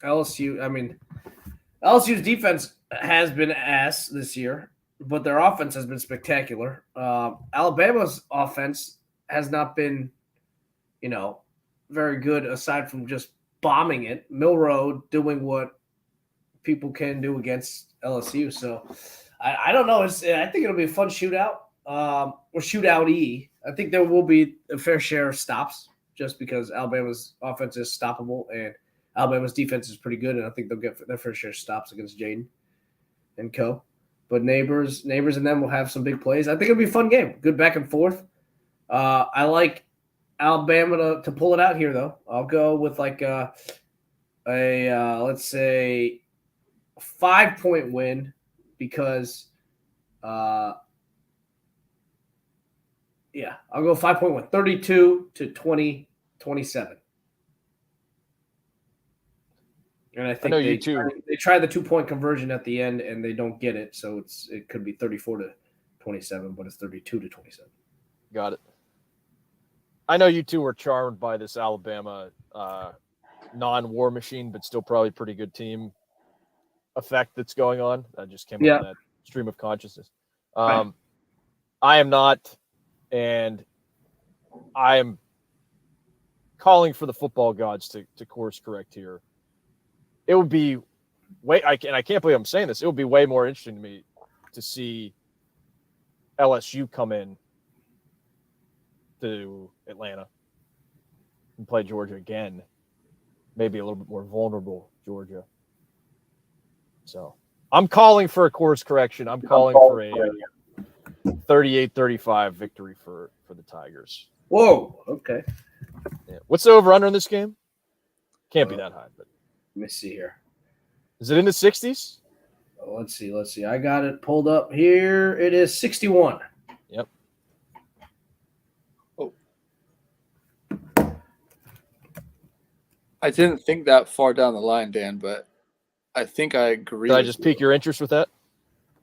LSU's defense has been ass this year, but their offense has been spectacular. Alabama's offense has not been, very good aside from just bombing it. Milroe doing what people can do against LSU. So I don't know. I think it'll be a fun shootout or shootout-y. I think there will be a fair share of stops just because Alabama's offense is stoppable and Alabama's defense is pretty good, and I think they'll get their fair share of stops against Jaden and co. But neighbors and them will have some big plays. I think it'll be a fun game. Good back and forth. I like Alabama to pull it out here, though. I'll go with like let's say 5-point win because I'll go 5-point win, 32-20, 27. And I think they try the 2-point conversion at the end and they don't get it, so it could be 34-27, but it's 32-27. Got it. I know you two were charmed by this Alabama non-war machine, but still probably pretty good team effect that's going on. That just came up in that stream of consciousness. Right. I am not, and I am calling for the football gods to course correct here. It would be I can't believe I'm saying this. It would be way more interesting to me to see LSU come in to Atlanta and play Georgia again. Maybe a little bit more vulnerable Georgia. So I'm calling for a course correction. I'm calling for a 38-35 victory for the Tigers. Whoa. Okay. Yeah. What's the over-under in this game? Can't be that high, but let me see here. Is it in the 60s? Oh, let's see. I got it pulled up here. It is 61. Yep. Oh. I didn't think that far down the line, Dan, but I think I agree. Did I just pique your interest with that?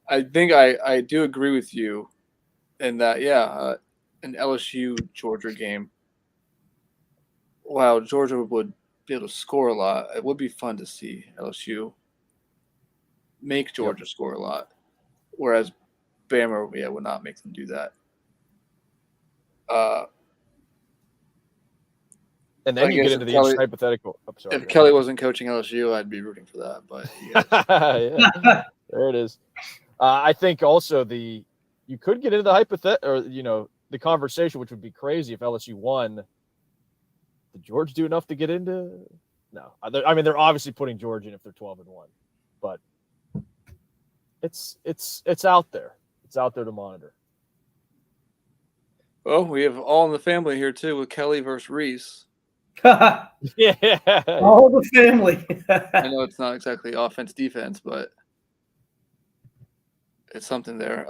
I think I do agree with you in that, an LSU-Georgia game. Wow, Georgia would be able to score a lot. It would be fun to see LSU make Georgia score a lot, whereas Bama, would not make them do that. And then you get into the hypothetical. If Kelly wasn't coaching LSU, I'd be rooting for that. But yeah, there it is. I think also you could get into the hypothetical, or the conversation, which would be crazy if LSU won. Did Georgia do enough to get into? No, I mean they're obviously putting Georgia in if they're 12-1, but it's out there. It's out there to monitor. Well, we have all in the family here too with Kelly versus Reese. Yeah, all the family. I know it's not exactly offense defense, but it's something there.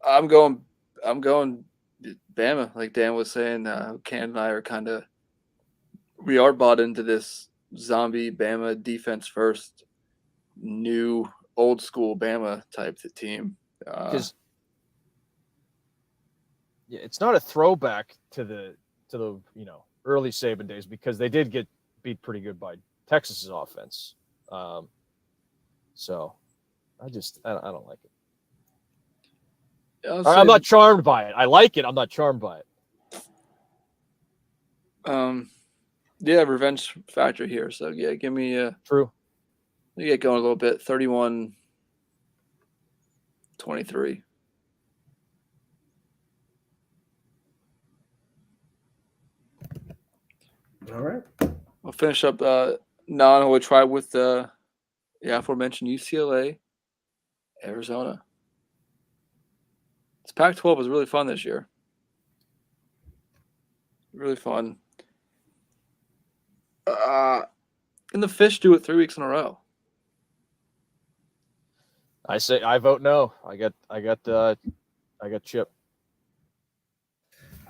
I'm going Bama, like Dan was saying. Ken and I are we are bought into this zombie Bama defense first, new old school Bama type team. It's not a throwback to the early Saban days because they did get beat pretty good by Texas's offense. So I don't like it. I'm not charmed by it. I like it. I'm not charmed by it. Revenge factor here. So give me True. You get going a little bit. 31-23. All right. I'll finish up non-Holy Tribe with the aforementioned UCLA, Arizona. This Pac-12 was really fun this year. Really fun. And the Fish do it 3 weeks in a row. I vote no. I got Chip.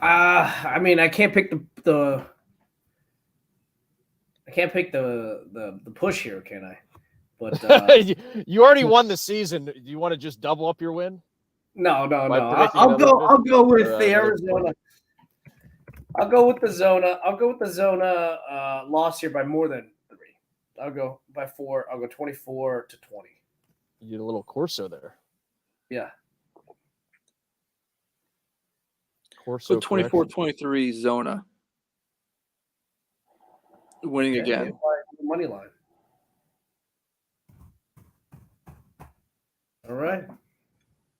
I mean, I can't pick the push here, can I? But you already won the season. Do you want to just double up your win? No. I'll go with the Arizona. I'll go with the Zona. Loss here by more than 3. I'll go by 4. I'll go 24-20. You get a little Corso there. Yeah. Corso. So 24-23 Zona. Winning again. Money line. All right.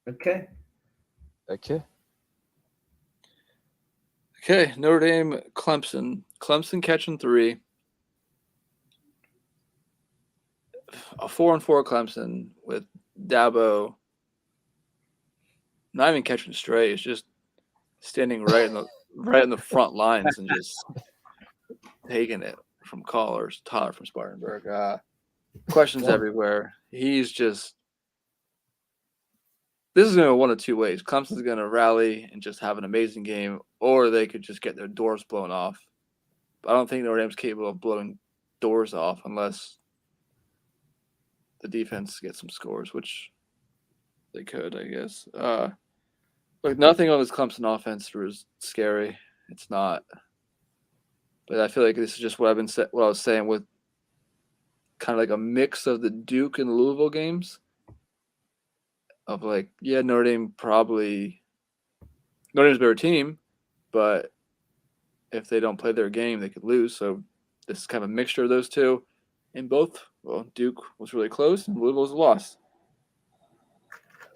Okay. Okay, Notre Dame, Clemson. Clemson catching 3. A 4-4 Clemson with Dabo not even catching straight. It's just standing right in the front lines and just taking it from callers. Todd from Spartanburg. Questions everywhere. He's just. This is going to go one of 2 ways. Clemson's going to rally and just have an amazing game, or they could just get their doors blown off. But I don't think Notre Dame's capable of blowing doors off unless the defense gets some scores, which they could, I guess. Look, nothing on this Clemson offense was scary. It's not. But I feel like this is just what I was saying with kind of like a mix of the Duke and Louisville games. Of like, yeah, Notre Dame's a better team, but if they don't play their game, they could lose. So this is kind of a mixture of those two. And both, Duke was really close and Louisville was a loss.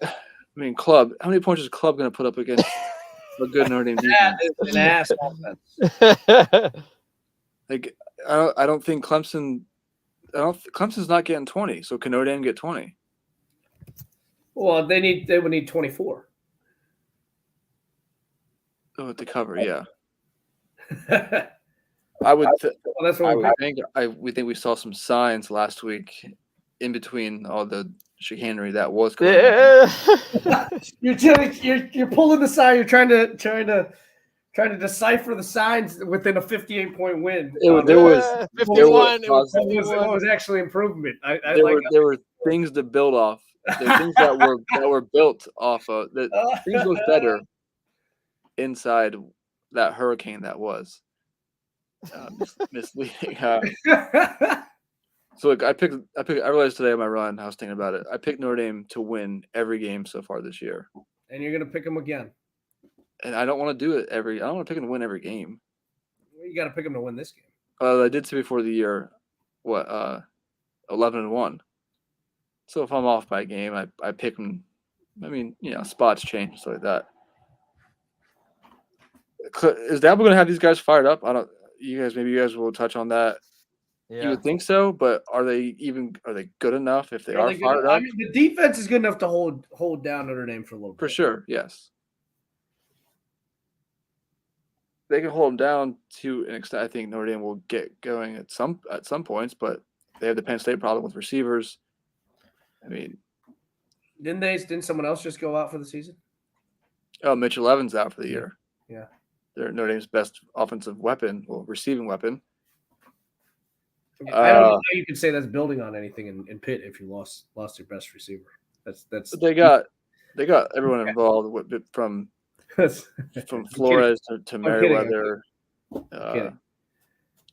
I mean, how many points is Club going to put up against a good Notre Dame defense? That is an ass offense. Like, I don't think Clemson's not getting 20. So can Notre Dame get 20? Well, they would need 24. Oh, to cover, yeah. I would. That's what we think we saw some signs last week, in between all the chicanery that was going on. You're pulling the sign. You're trying to decipher the signs within a 58-point win. There was 51. It was actually improvement. There were things to build off. There were things that were built off of that. Things look better inside that hurricane that was misleading. So look, I realized today on my run, I was thinking about it. I picked Notre Dame to win every game so far this year, and you're gonna pick them again. And I don't want to do it I don't want to pick them to win every game. You got to pick them to win this game. I did say before the year, 11-1. So if I'm off by a game, I pick them. I mean, spots change, stuff like that. Is Dabo going to have these guys fired up? Maybe you guys will touch on that. Yeah. You would think so, but are they good enough if they are fired up? I mean, the defense is good enough to hold down Notre Dame for a little bit. For sure, yes. They can hold them down to an extent. I think Notre Dame will get going at some points, but they have the Penn State problem with receivers. I mean, didn't someone else just go out for the season? Oh, Mitchell Evans out for the year. Yeah. They're Notre Dame's best offensive weapon, receiving weapon. I don't know how you can say that's building on anything in Pitt if you lost your best receiver. That's. They got everyone involved from Flores to Merriweather. Yeah.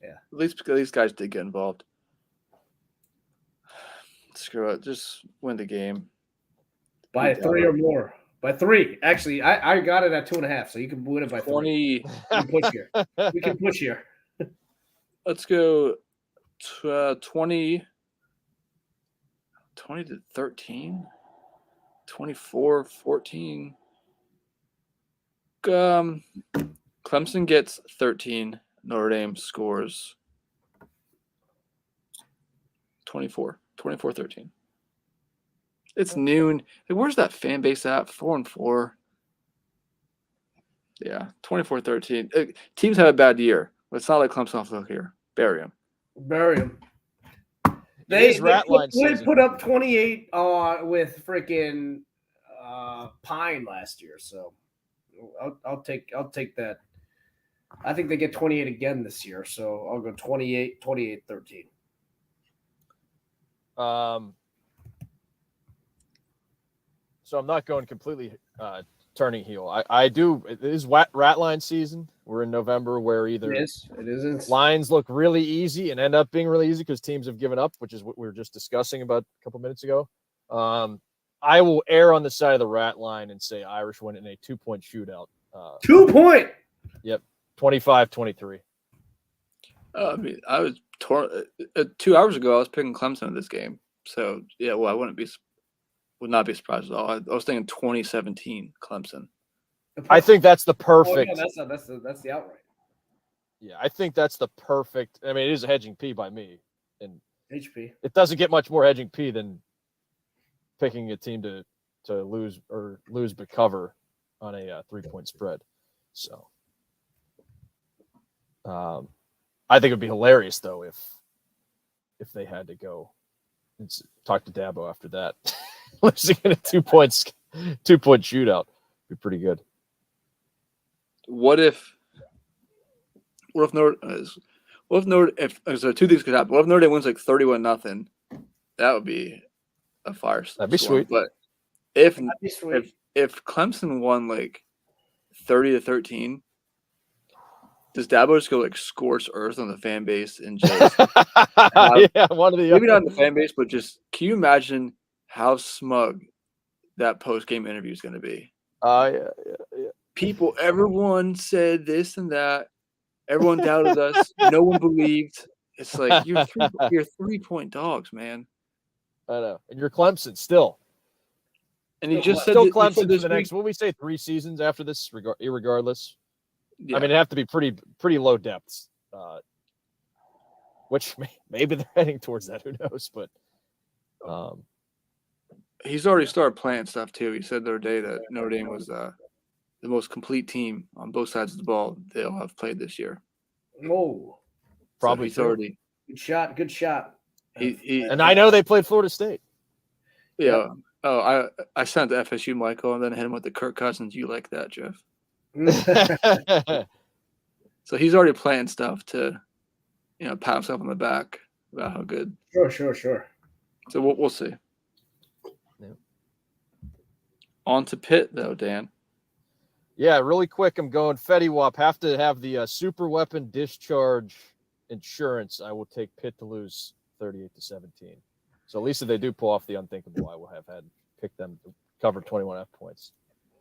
At least these guys did get involved. Screw it. Just win the game. By 3 or more. By 3. Actually, I got it at 2.5, so you can win it by 20. 3. We can push here. Let's go 20 to 13. 24-14. Clemson gets 13. Notre Dame scores 24-13. It's noon. Hey, where's that fan base at? 4-4. Yeah, 24-13. Teams have a bad year, but it's not like Clemson off the hook here. Bury them. They put up 28 with freaking Pine last year, so I'll take that. I think they get 28 again this year, so I'll go 28-13. So I'm not going completely turning heel. I do. It is Ratline season. We're in November where either It is. lines look really easy and end up being really easy because teams have given up, which is what we were just discussing about a couple minutes ago. I will err on the side of the rat line and say Irish win in a 2-point shootout. 2 point. Yep, 25-23. I mean, I was 2 hours ago. I was picking Clemson in this game, so yeah. Well, I would not be surprised at all. I was thinking 2017 Clemson. I think that's the perfect. Oh, yeah, that's the outright. Yeah, I think that's the perfect. I mean, it is a hedging P by me, and HP. it doesn't get much more hedging P than picking a team to lose but cover on a 3-point spread. So, I think it would be hilarious though if they had to go and talk to Dabo after that, losing in a 2-point shootout. Be pretty good. What if Notre if so two things could happen. What if Notre Dame wins like 31-0? That would be a fire. That'd be sweet. But if That'd be sweet. if Clemson won like 30-13, does Dabo just go like scorch earth on the fan base and just yeah, one of the maybe not the fan base, but just can you imagine how smug that post game interview is going to be? Yeah. People, everyone said this and that. Everyone doubted us. No one believed. It's like you're 3-point dogs, man. I know, and you're Clemson still. And he just said still that, Clemson for for the next. What we say 3 seasons after this, irregardless. Yeah. I mean, it'd have to be pretty low depths, which maybe they're heading towards that. Who knows? But he's already started playing stuff too. He said the other day that Notre Dame was the most complete team on both sides of the ball they'll have played this year. Whoa. Probably so he's already Good shot. and I know they played Florida State. Yeah. Yep. Oh, I sent to FSU Michael and then hit him with the Kirk Cousins. You like that, Jeff? So he's already playing stuff to, pat himself on the back about how good. Sure. So we'll see. Yeah. On to Pitt though, Dan. Yeah, really quick. I'm going Fetty Wap. Have to have the super weapon discharge insurance. I will take Pitt to lose 38-17. So at least if they do pull off the unthinkable, I will have picked them to cover 21.5 points.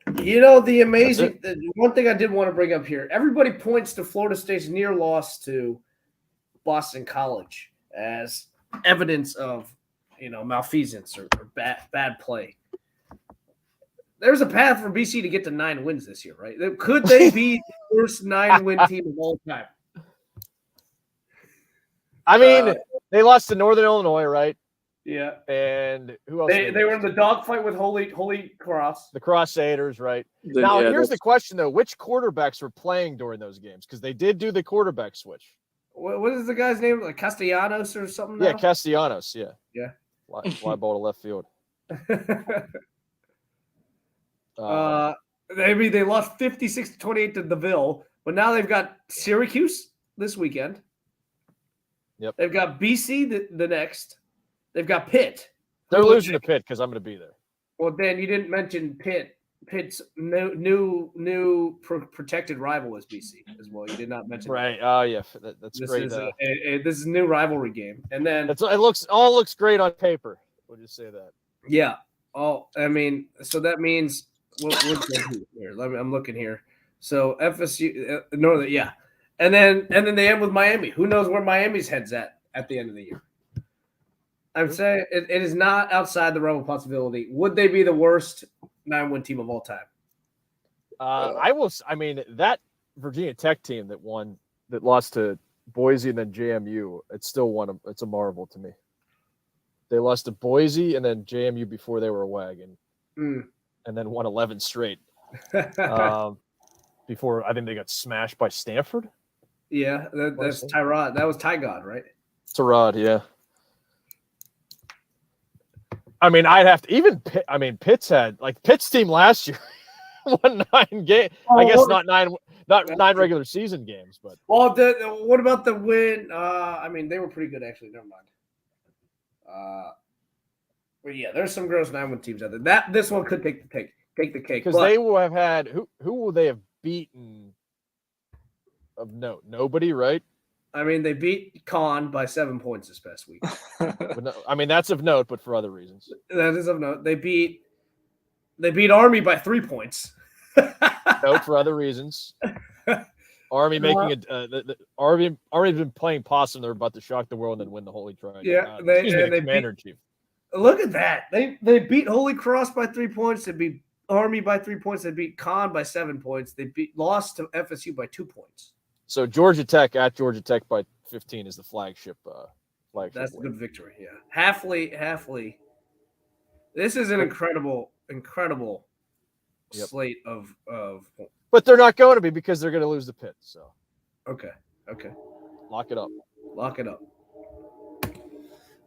The amazing one thing I did want to bring up here. Everybody points to Florida State's near loss to Boston College as evidence of malfeasance or bad play. There's a path for BC to get to 9 wins this year, right? Could they be the first 9-win team of all time? I mean, they lost to Northern Illinois, right? Yeah. And who else? They were in the dogfight with Holy Cross. The Crusaders, right? Here's the question, though. Which quarterbacks were playing during those games? Because they did do the quarterback switch. What is the guy's name? Like Castellanos or something? Yeah, Castellanos, yeah. Yeah. Fly ball to left field. They lost 56-28 to DeVille, but now they've got Syracuse this weekend. Yep. They've got BC the next. They've got Pitt. They're losing to Pitt because I'm going to be there. Well, Dan, you didn't mention Pitt. Pitt's new protected rival is BC as well. You did not mention right. Oh, yeah. That's this great. This is a new rivalry game, and then it looks great on paper. We'll just say that. Yeah. Oh, I mean, so that means what's here? I'm looking here. So FSU, Northern, yeah, and then they end with Miami. Who knows where Miami's head's at the end of the year? I'm saying it is not outside the realm of possibility. Would they be the worst 9-win team of all time? I mean, that Virginia Tech team that lost to Boise and then JMU, it's a marvel to me. They lost to Boise and then JMU before they were a wagon, and then won 11 straight. Before I think they got smashed by Stanford. Yeah, that's Tyrod. That was Tyrod, right? Tyrod, yeah. I mean, I'd have to even. Pitt's team last year won 9 games. I guess not 9 regular season games, but. Well, what about the win? They were pretty good actually. Never mind. But yeah, there's some gross 9-win teams out there. This one could take the cake because they will have had who will they have beaten of note? Nobody, right? I mean, they beat Con by 7 points this past week. But no, I mean, that's of note, but for other reasons. That is of note. They beat Army by 3 points. Note for other reasons. Army making Army's been playing possum. They're about to shock the world and then win the Holy Trident. Yeah, they they Commander in Chief. Look at that. They beat Holy Cross by 3 points. They beat Army by 3 points. They beat Con by 7 points. They lost to FSU by 2 points. So Georgia Tech at Georgia Tech by 15 is the flagship. That's win. a good victory. Yeah, Halfley. This is an incredible slate of. But they're not going to be because they're going to lose the pit. So Okay. lock it up.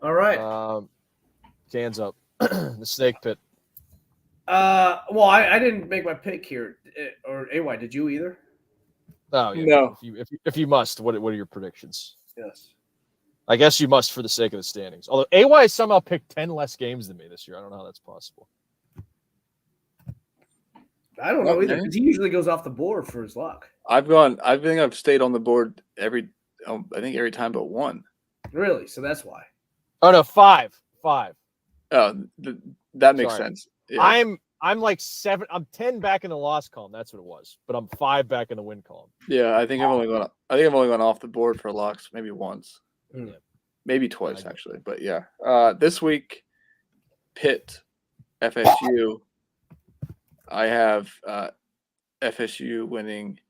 All right. Cans up. The snake pit. Well, I didn't make my pick here, or AY. Did you either? Oh, yeah. No. If you must, what are your predictions? Yes. I guess you must for the sake of the standings. Although AY somehow picked 10 less games than me this year. I don't know how that's possible. I don't know either. Okay. 'Cause he usually goes off the board for his luck. I think I've stayed on the board every time but one. Really? So that's why. Oh no, 5. Oh, that makes Sorry. sense. Yeah. I'm like 7. I'm 10 back in the loss column. That's what it was. But I'm 5 back in the win column. Yeah, I think I've only gone off the board for locks maybe once. Yeah. Maybe twice actually. But yeah. This week Pitt FSU. I have FSU winning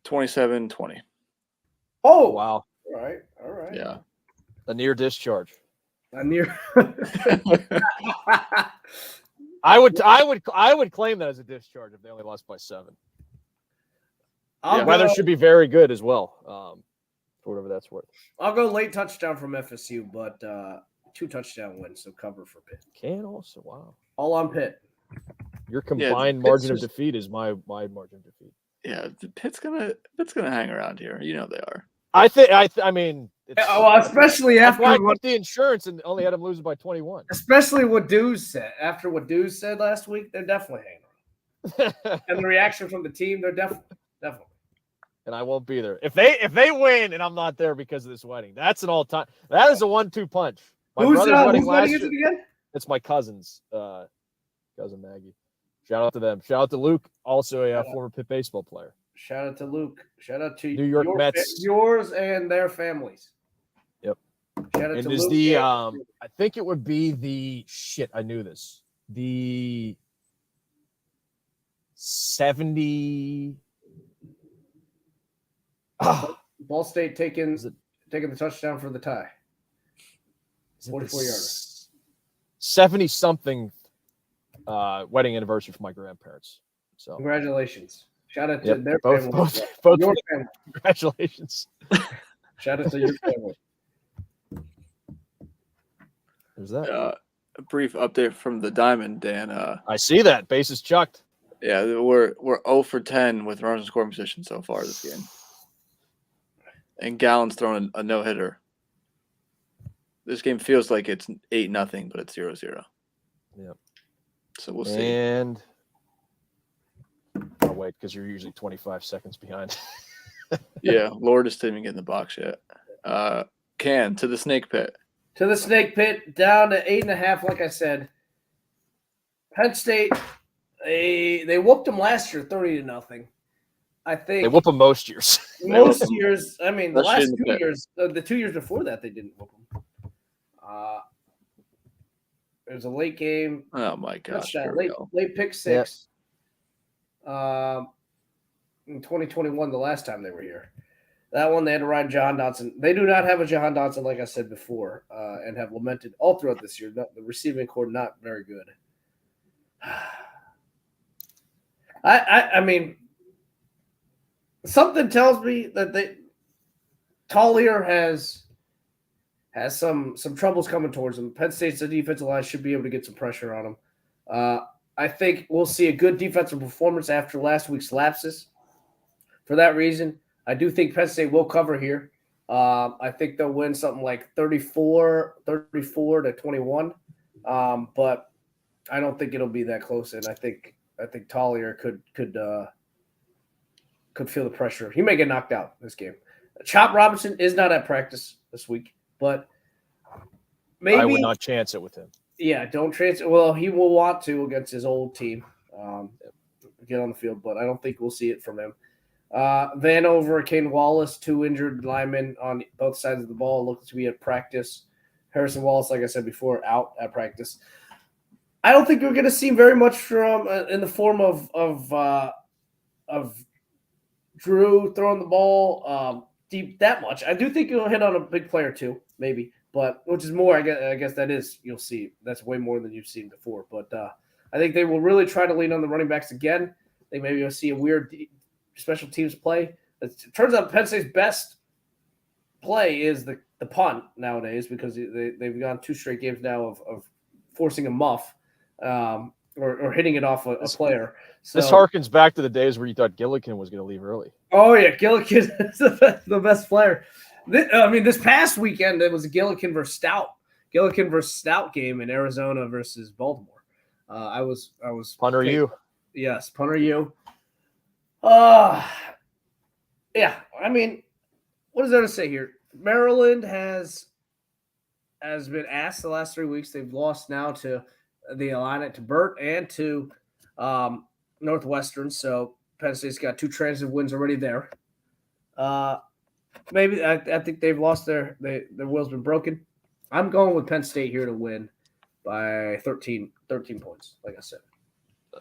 27-20. Oh Wow. All right. Yeah. A near discharge. A near. I would claim that as a discharge if they only lost by 7. Weather should be very good as well. For whatever that's worth. I'll go late touchdown from FSU, but 2 touchdown wins, so cover for Pitt. Can also, wow. All on Pitt. Your combined margin of defeat is my margin of defeat. Yeah, Pitt's gonna hang around here. You know they are. I mean, especially after I put the insurance and only had them losing by 21. Especially what Dews said. After what Dews said last week, they're definitely hanging around. And the reaction from the team, they're definitely. And I won't be there. If they win and I'm not there because of this wedding, that's an all-time. That is a 1-2 punch. Whose wedding is it again? It's my cousin's cousin Maggie. Shout out to them. Shout out to Luke, also a former Pitt baseball player. Shout out to Luke. Shout out to New York Mets. Yours and their families. Yep. Shout out and to is Luke. the I think it would be the shit. I knew this. The 70. Ball State taking the touchdown for the tie. 44-yarder. 70-something wedding anniversary for my grandparents. So congratulations. Shout out to their both your family. Congratulations. Shout out to your family. There's that. A brief update from the Diamond, Dan. I see that. Base is chucked. Yeah, we're 0 for 10 with runners in scoring position so far this game. And Gallen's throwing a no-hitter. This game feels like it's 8-0, but it's 0-0. Yep. So we'll see. And I'll wait because you're usually 25 seconds behind. Yeah, Lourdes didn't even get in the box yet. Can to the snake pit. To the snake pit, down to 8.5. Like I said, Penn State, they whooped them last year, 30-0. I think they whoop them most years. Most years, I mean, the last 2 pit. years, the 2 years before that, they didn't whoop them. It was a late game. Oh my gosh! Here we go. Late pick 6. In 2021, the last time they were here. That one, they had to ride Jahan Dotson. They do not have a Jahan Dotson, like I said before, and have lamented all throughout this year. The receiving core not very good. I mean, something tells me that Collier has some troubles coming towards him. Penn State's defensive line should be able to get some pressure on him. I think we'll see a good defensive performance after last week's lapses. For that reason, I do think Penn State will cover here. I think they'll win something like 34-21. But I don't think it'll be that close. And I think Collier could could feel the pressure. He may get knocked out this game. Chop Robinson is not at practice this week, but maybe I would not chance it with him. Yeah, don't chance it. Well, he will want to against his old team get on the field, but I don't think we'll see it from him. Vanover, Kane Wallace, 2 injured linemen on both sides of the ball, look to be at practice. Harrison Wallace, like I said before, out at practice. I don't think we're going to see very much from in the form of Drew throwing the ball deep that much. I do think he'll hit on a big player too, maybe, but which is more. I guess that is you'll see. That's way more than you've seen before. But I think they will really try to lean on the running backs again. I think maybe you'll see a weird special teams play. It turns out Penn State's best play is the punt nowadays because they've gone 2 straight games now of forcing a muff or hitting it off a player. So, this harkens back to the days where you thought Gillikin was going to leave early. Oh, yeah, Gillikin is the best player. This past weekend, it was a Gillikin versus Stout game in Arizona versus Baltimore. I was Punter you. Yes, punter you. Yeah, I mean, what is there to say here? Maryland has been asked the last 3 weeks. They've lost now to the Illini, to Burt, and to Northwestern. So Penn State's got 2 transitive wins already there. Maybe I think they've lost their will's been broken. I'm going with Penn State here to win by 13 points, like I said.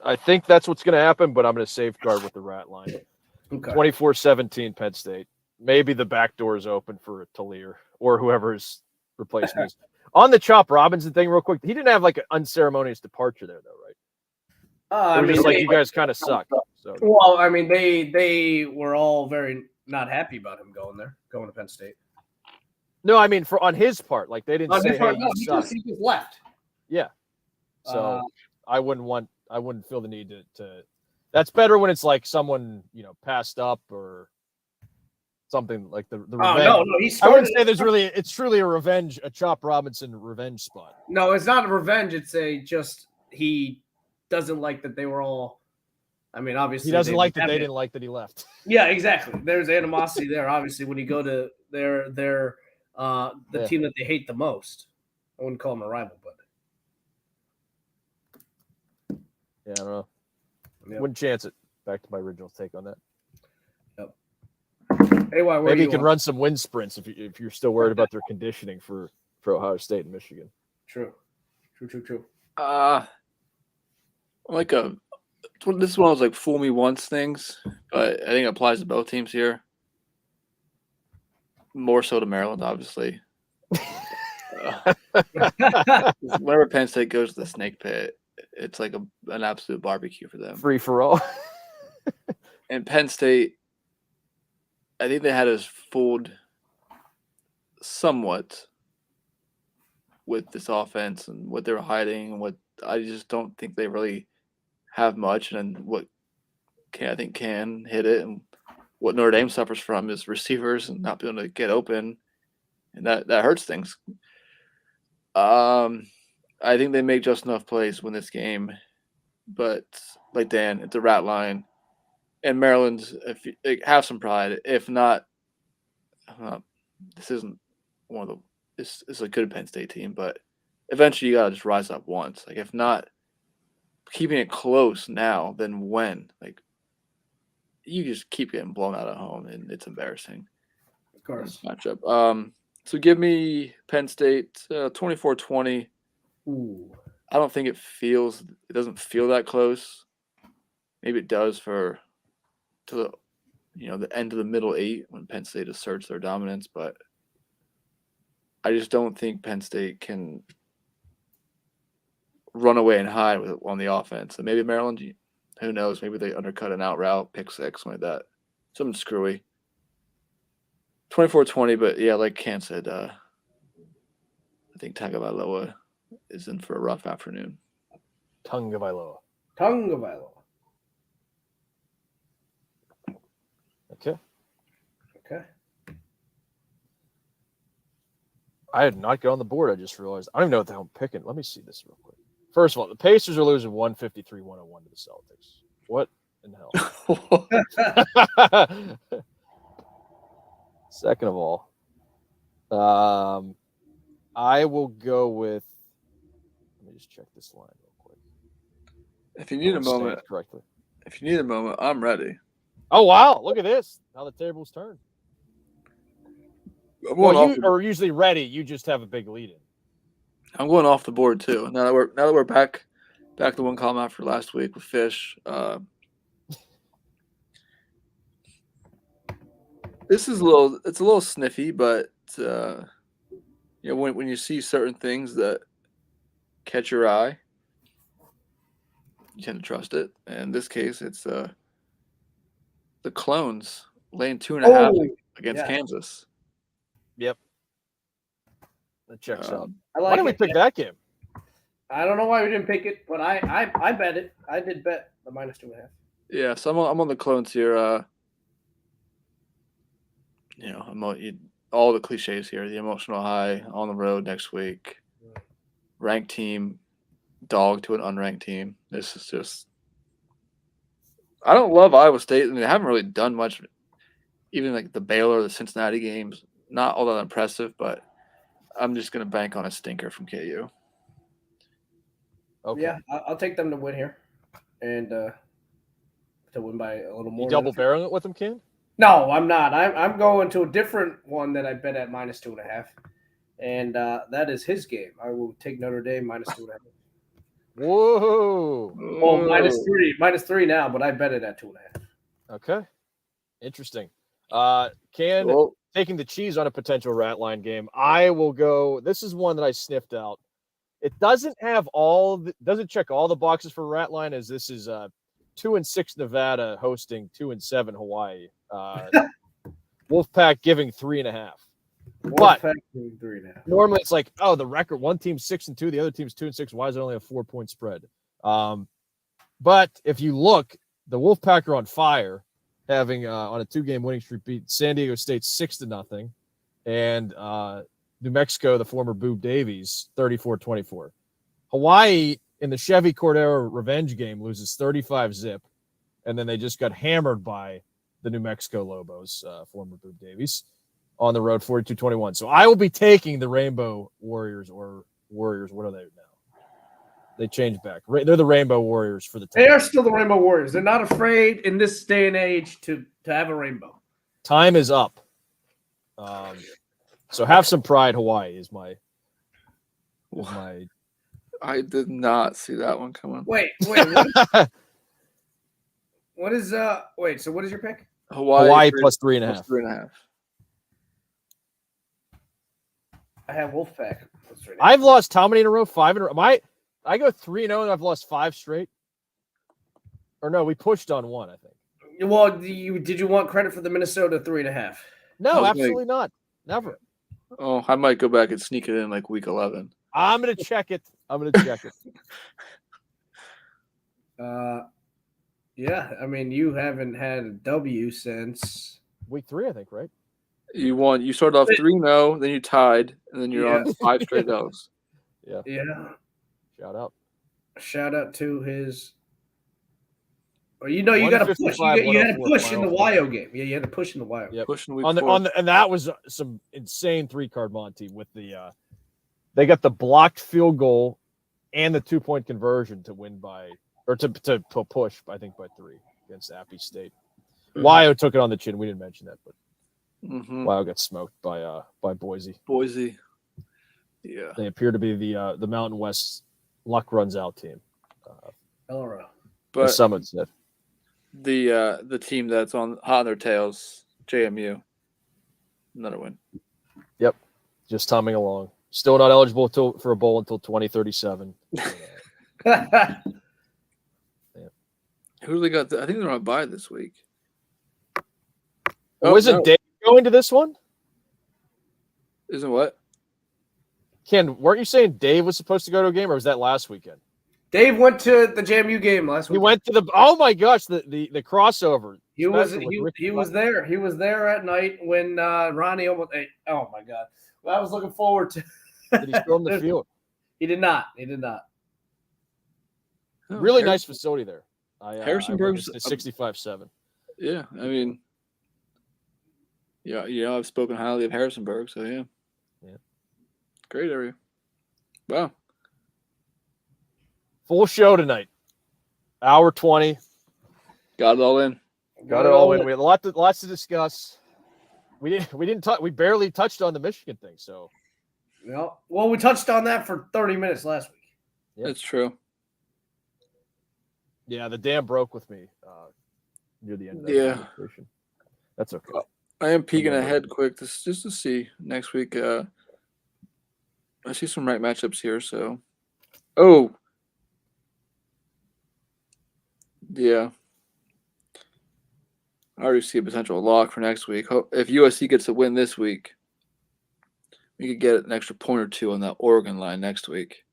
I think that's what's going to happen, but I'm going to safeguard with the rat line. Okay. 24-17 Penn State. Maybe the back door is open for Talir or whoever's replacing us. On the Chop Robinson thing, real quick, he didn't have like an unceremonious departure there, though, right? I mean, just like you guys kind of suck. So. Well, I mean, they were all very not happy about him going to Penn State. No, I mean on his part, like they didn't On say, his part, "Hey, no, you suck." he just left. Yeah. So I wouldn't feel the need to. That's better when it's like someone passed up or something like the revenge. Oh no, I wouldn't say it's truly a Chop Robinson revenge spot. No, it's not a revenge. It's he doesn't like that they were all. I mean, obviously he doesn't like that they didn't like that he left. Yeah, exactly. There's animosity there. Obviously, when you go to their team that they hate the most, I wouldn't call them a rival, but yeah, I don't know. Yep. Wouldn't chance it. Back to my original take on that. Yep. Hey, maybe you can run some wind sprints if you're still worried about their conditioning for Ohio State and Michigan. True. This is one of those like fool me once things, but I think it applies to both teams here. More so to Maryland, obviously. Whenever Penn State goes to the snake pit, it's like an absolute barbecue for them. Free for all. And Penn State, I think they had us fooled somewhat with this offense and what they were hiding and what I just don't think they really have much. And what I think can hit it and what Notre Dame suffers from is receivers and not being able to get open, and that hurts things. I think they make just enough plays to win this game, but like Dan, it's a rat line, and Maryland, if you have some pride, if not, this isn't one of the. This is a good Penn State team, but eventually you gotta just rise up once. Like if not, keeping it close now, then when? Like you just keep getting blown out at home, and it's embarrassing. Of course. Matchup. So give me Penn State 24-20. Ooh. I don't think it doesn't feel that close. Maybe it does to the end of the middle 8 when Penn State asserts their dominance, but I just don't think Penn State can run away and hide on the offense. And maybe Maryland, who knows? Maybe they undercut an out route, pick 6, something like that. Something screwy. 24-20, but yeah, like Ken said, I think Tagovailoa is in for a rough afternoon. Tagovailoa. Okay. I had not got on the board. I just realized. I don't even know what the hell I'm picking. Let me see this real quick. First of all, the Pacers are losing 153-101 to the Celtics. What in hell. Second of all, I will go with. Let me just check this line real quick. If you need a moment, correctly. If you need a moment, I'm ready. Oh wow! Look at this. How the tables turn. Well, you are usually ready. You just have a big lead in. I'm going off the board too. Now that we're back to one column after last week with Fish. This is a little sniffy, but when you see certain things that catch your eye, you tend to trust it. And in this case, it's the Clones laying 2.5 against Kansas. Yep. That checks out. Why didn't we pick that game? I don't know why we didn't pick it, but I bet it. I did bet the -2.5. Yeah, so I'm on the Clones here. All the cliches here. The emotional high on the road next week. Ranked team, dog to an unranked team. This is just. I don't love Iowa State. I mean, they haven't really done much. Even like the Baylor, the Cincinnati games, not all that impressive. But I'm just going to bank on a stinker from KU. Okay. Yeah, I'll take them to win here, and to win by a little more. You double barreling it with them, Ken? No, I'm not. I'm going to a different one that I bet at -2.5, and that is his game. I will take Notre Dame -2.5. Whoa! Oh, -3 now, but I bet it at 2.5. Okay, interesting. Taking the cheese on a potential rat line game. I will go. This is one that I sniffed out. It doesn't check all the boxes for rat line, as this is 2-6 Nevada hosting 2-7 Hawaii. Wolfpack giving 3.5. But normally it's like, the record, one team's 6-2, the other team's 2-6. Why is it only a 4-point spread? But if you look, the Wolfpack are on fire, having on a 2-game winning streak beat San Diego State 6-0, and New Mexico, the former Boob Davies, 34-24. Hawaii in the Chevy Cordero revenge game loses 35-0, and then they just got hammered by the New Mexico Lobos, former Boob Davies, on the road 42-21. So I will be taking the Rainbow Warriors or Warriors. What are they now? They changed back. They're the Rainbow Warriors for the time. They are still the Rainbow Warriors. They're not afraid in this day and age to have a rainbow. Time is up. So have some pride, Hawaii is my. I did not see that one coming. Wait. What is wait, so what is your pick? Hawaii plus 3.5. 3.5. I have Wolfpack plus 3.5. I've lost how many in a row? 5 in a row. I go 3-0 and I've lost 5 straight. Or no, we pushed on 1, I think. Well, did you want credit for the Minnesota 3.5? No, absolutely not. Never. Oh, I might go back and sneak it in like week 11. I'm going to check it. Yeah, I mean, you haven't had a W since week 3, I think, right? You won. You started off 3-0, then you tied, and then you're on 5 straight L's. Yeah. Shout out to his. Or you got to push. You had to push in the YO game. Yeah, you had to push in the YO. Yep. Pushing week 4. And that was some insane 3-card Monty with the. They got the blocked field goal and the 2-point conversion to win by, or to push, I think, by 3 against Appy State. YO took it on the chin. We didn't mention that, but YO got smoked by Boise. Yeah, they appear to be the Mountain West luck runs out team. LRO. But someone said the team that's hot on their tails, JMU, another win. Yep, just humming along. Still not eligible for a bowl until 2037. Yeah. Who do they got? I think they're on a bye this week. Isn't Dave going to this one? Isn't what? Ken, weren't you saying Dave was supposed to go to a game, or was that last weekend? Dave went to the JMU game last week. He went to the. Oh my gosh, the crossover. He was there. He was there at night when Ronnie almost. Oh my God! Well, I was looking forward to. Did he storm the field? He did not. Really nice facility there. Harrisonburg's at 65-7. Yeah, I mean, I've spoken highly of Harrisonburg, so yeah. Great area. Wow. Full show tonight. Hour 20. Got it all in. Got it all in. We had lots to discuss. We didn't touch. We barely touched on the Michigan thing. So, yeah. Well, we touched on that for 30 minutes last week. Yep. That's true. Yeah, the dam broke with me near the end of that conversation. That's okay. I am peeking ahead quick just to see next week. I see some right matchups here. So, yeah. I already see a potential lock for next week. If USC gets a win this week, we could get an extra point or two on that Oregon line next week.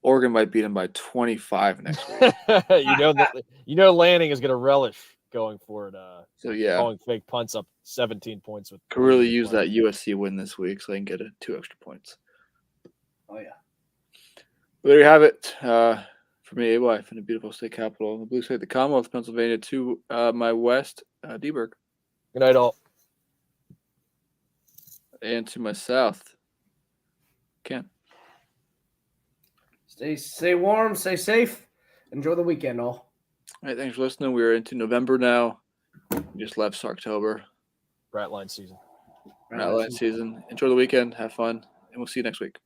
Oregon might beat them by 25 next week. Lanning is going to relish going for it. So yeah, calling fake punts up 17 points with. Could really use that USC win this week so they can get 2 extra points. Oh yeah. But there you have it. For me, AY from the beautiful state capital, the blue state, the Commonwealth of Pennsylvania, to my west, D-Burg. Good night, all. And to my south, Ken. Stay warm, stay safe. Enjoy the weekend, all. All right, thanks for listening. We're into November now. We just left October. Rat line season. Enjoy the weekend. Have fun. And we'll see you next week.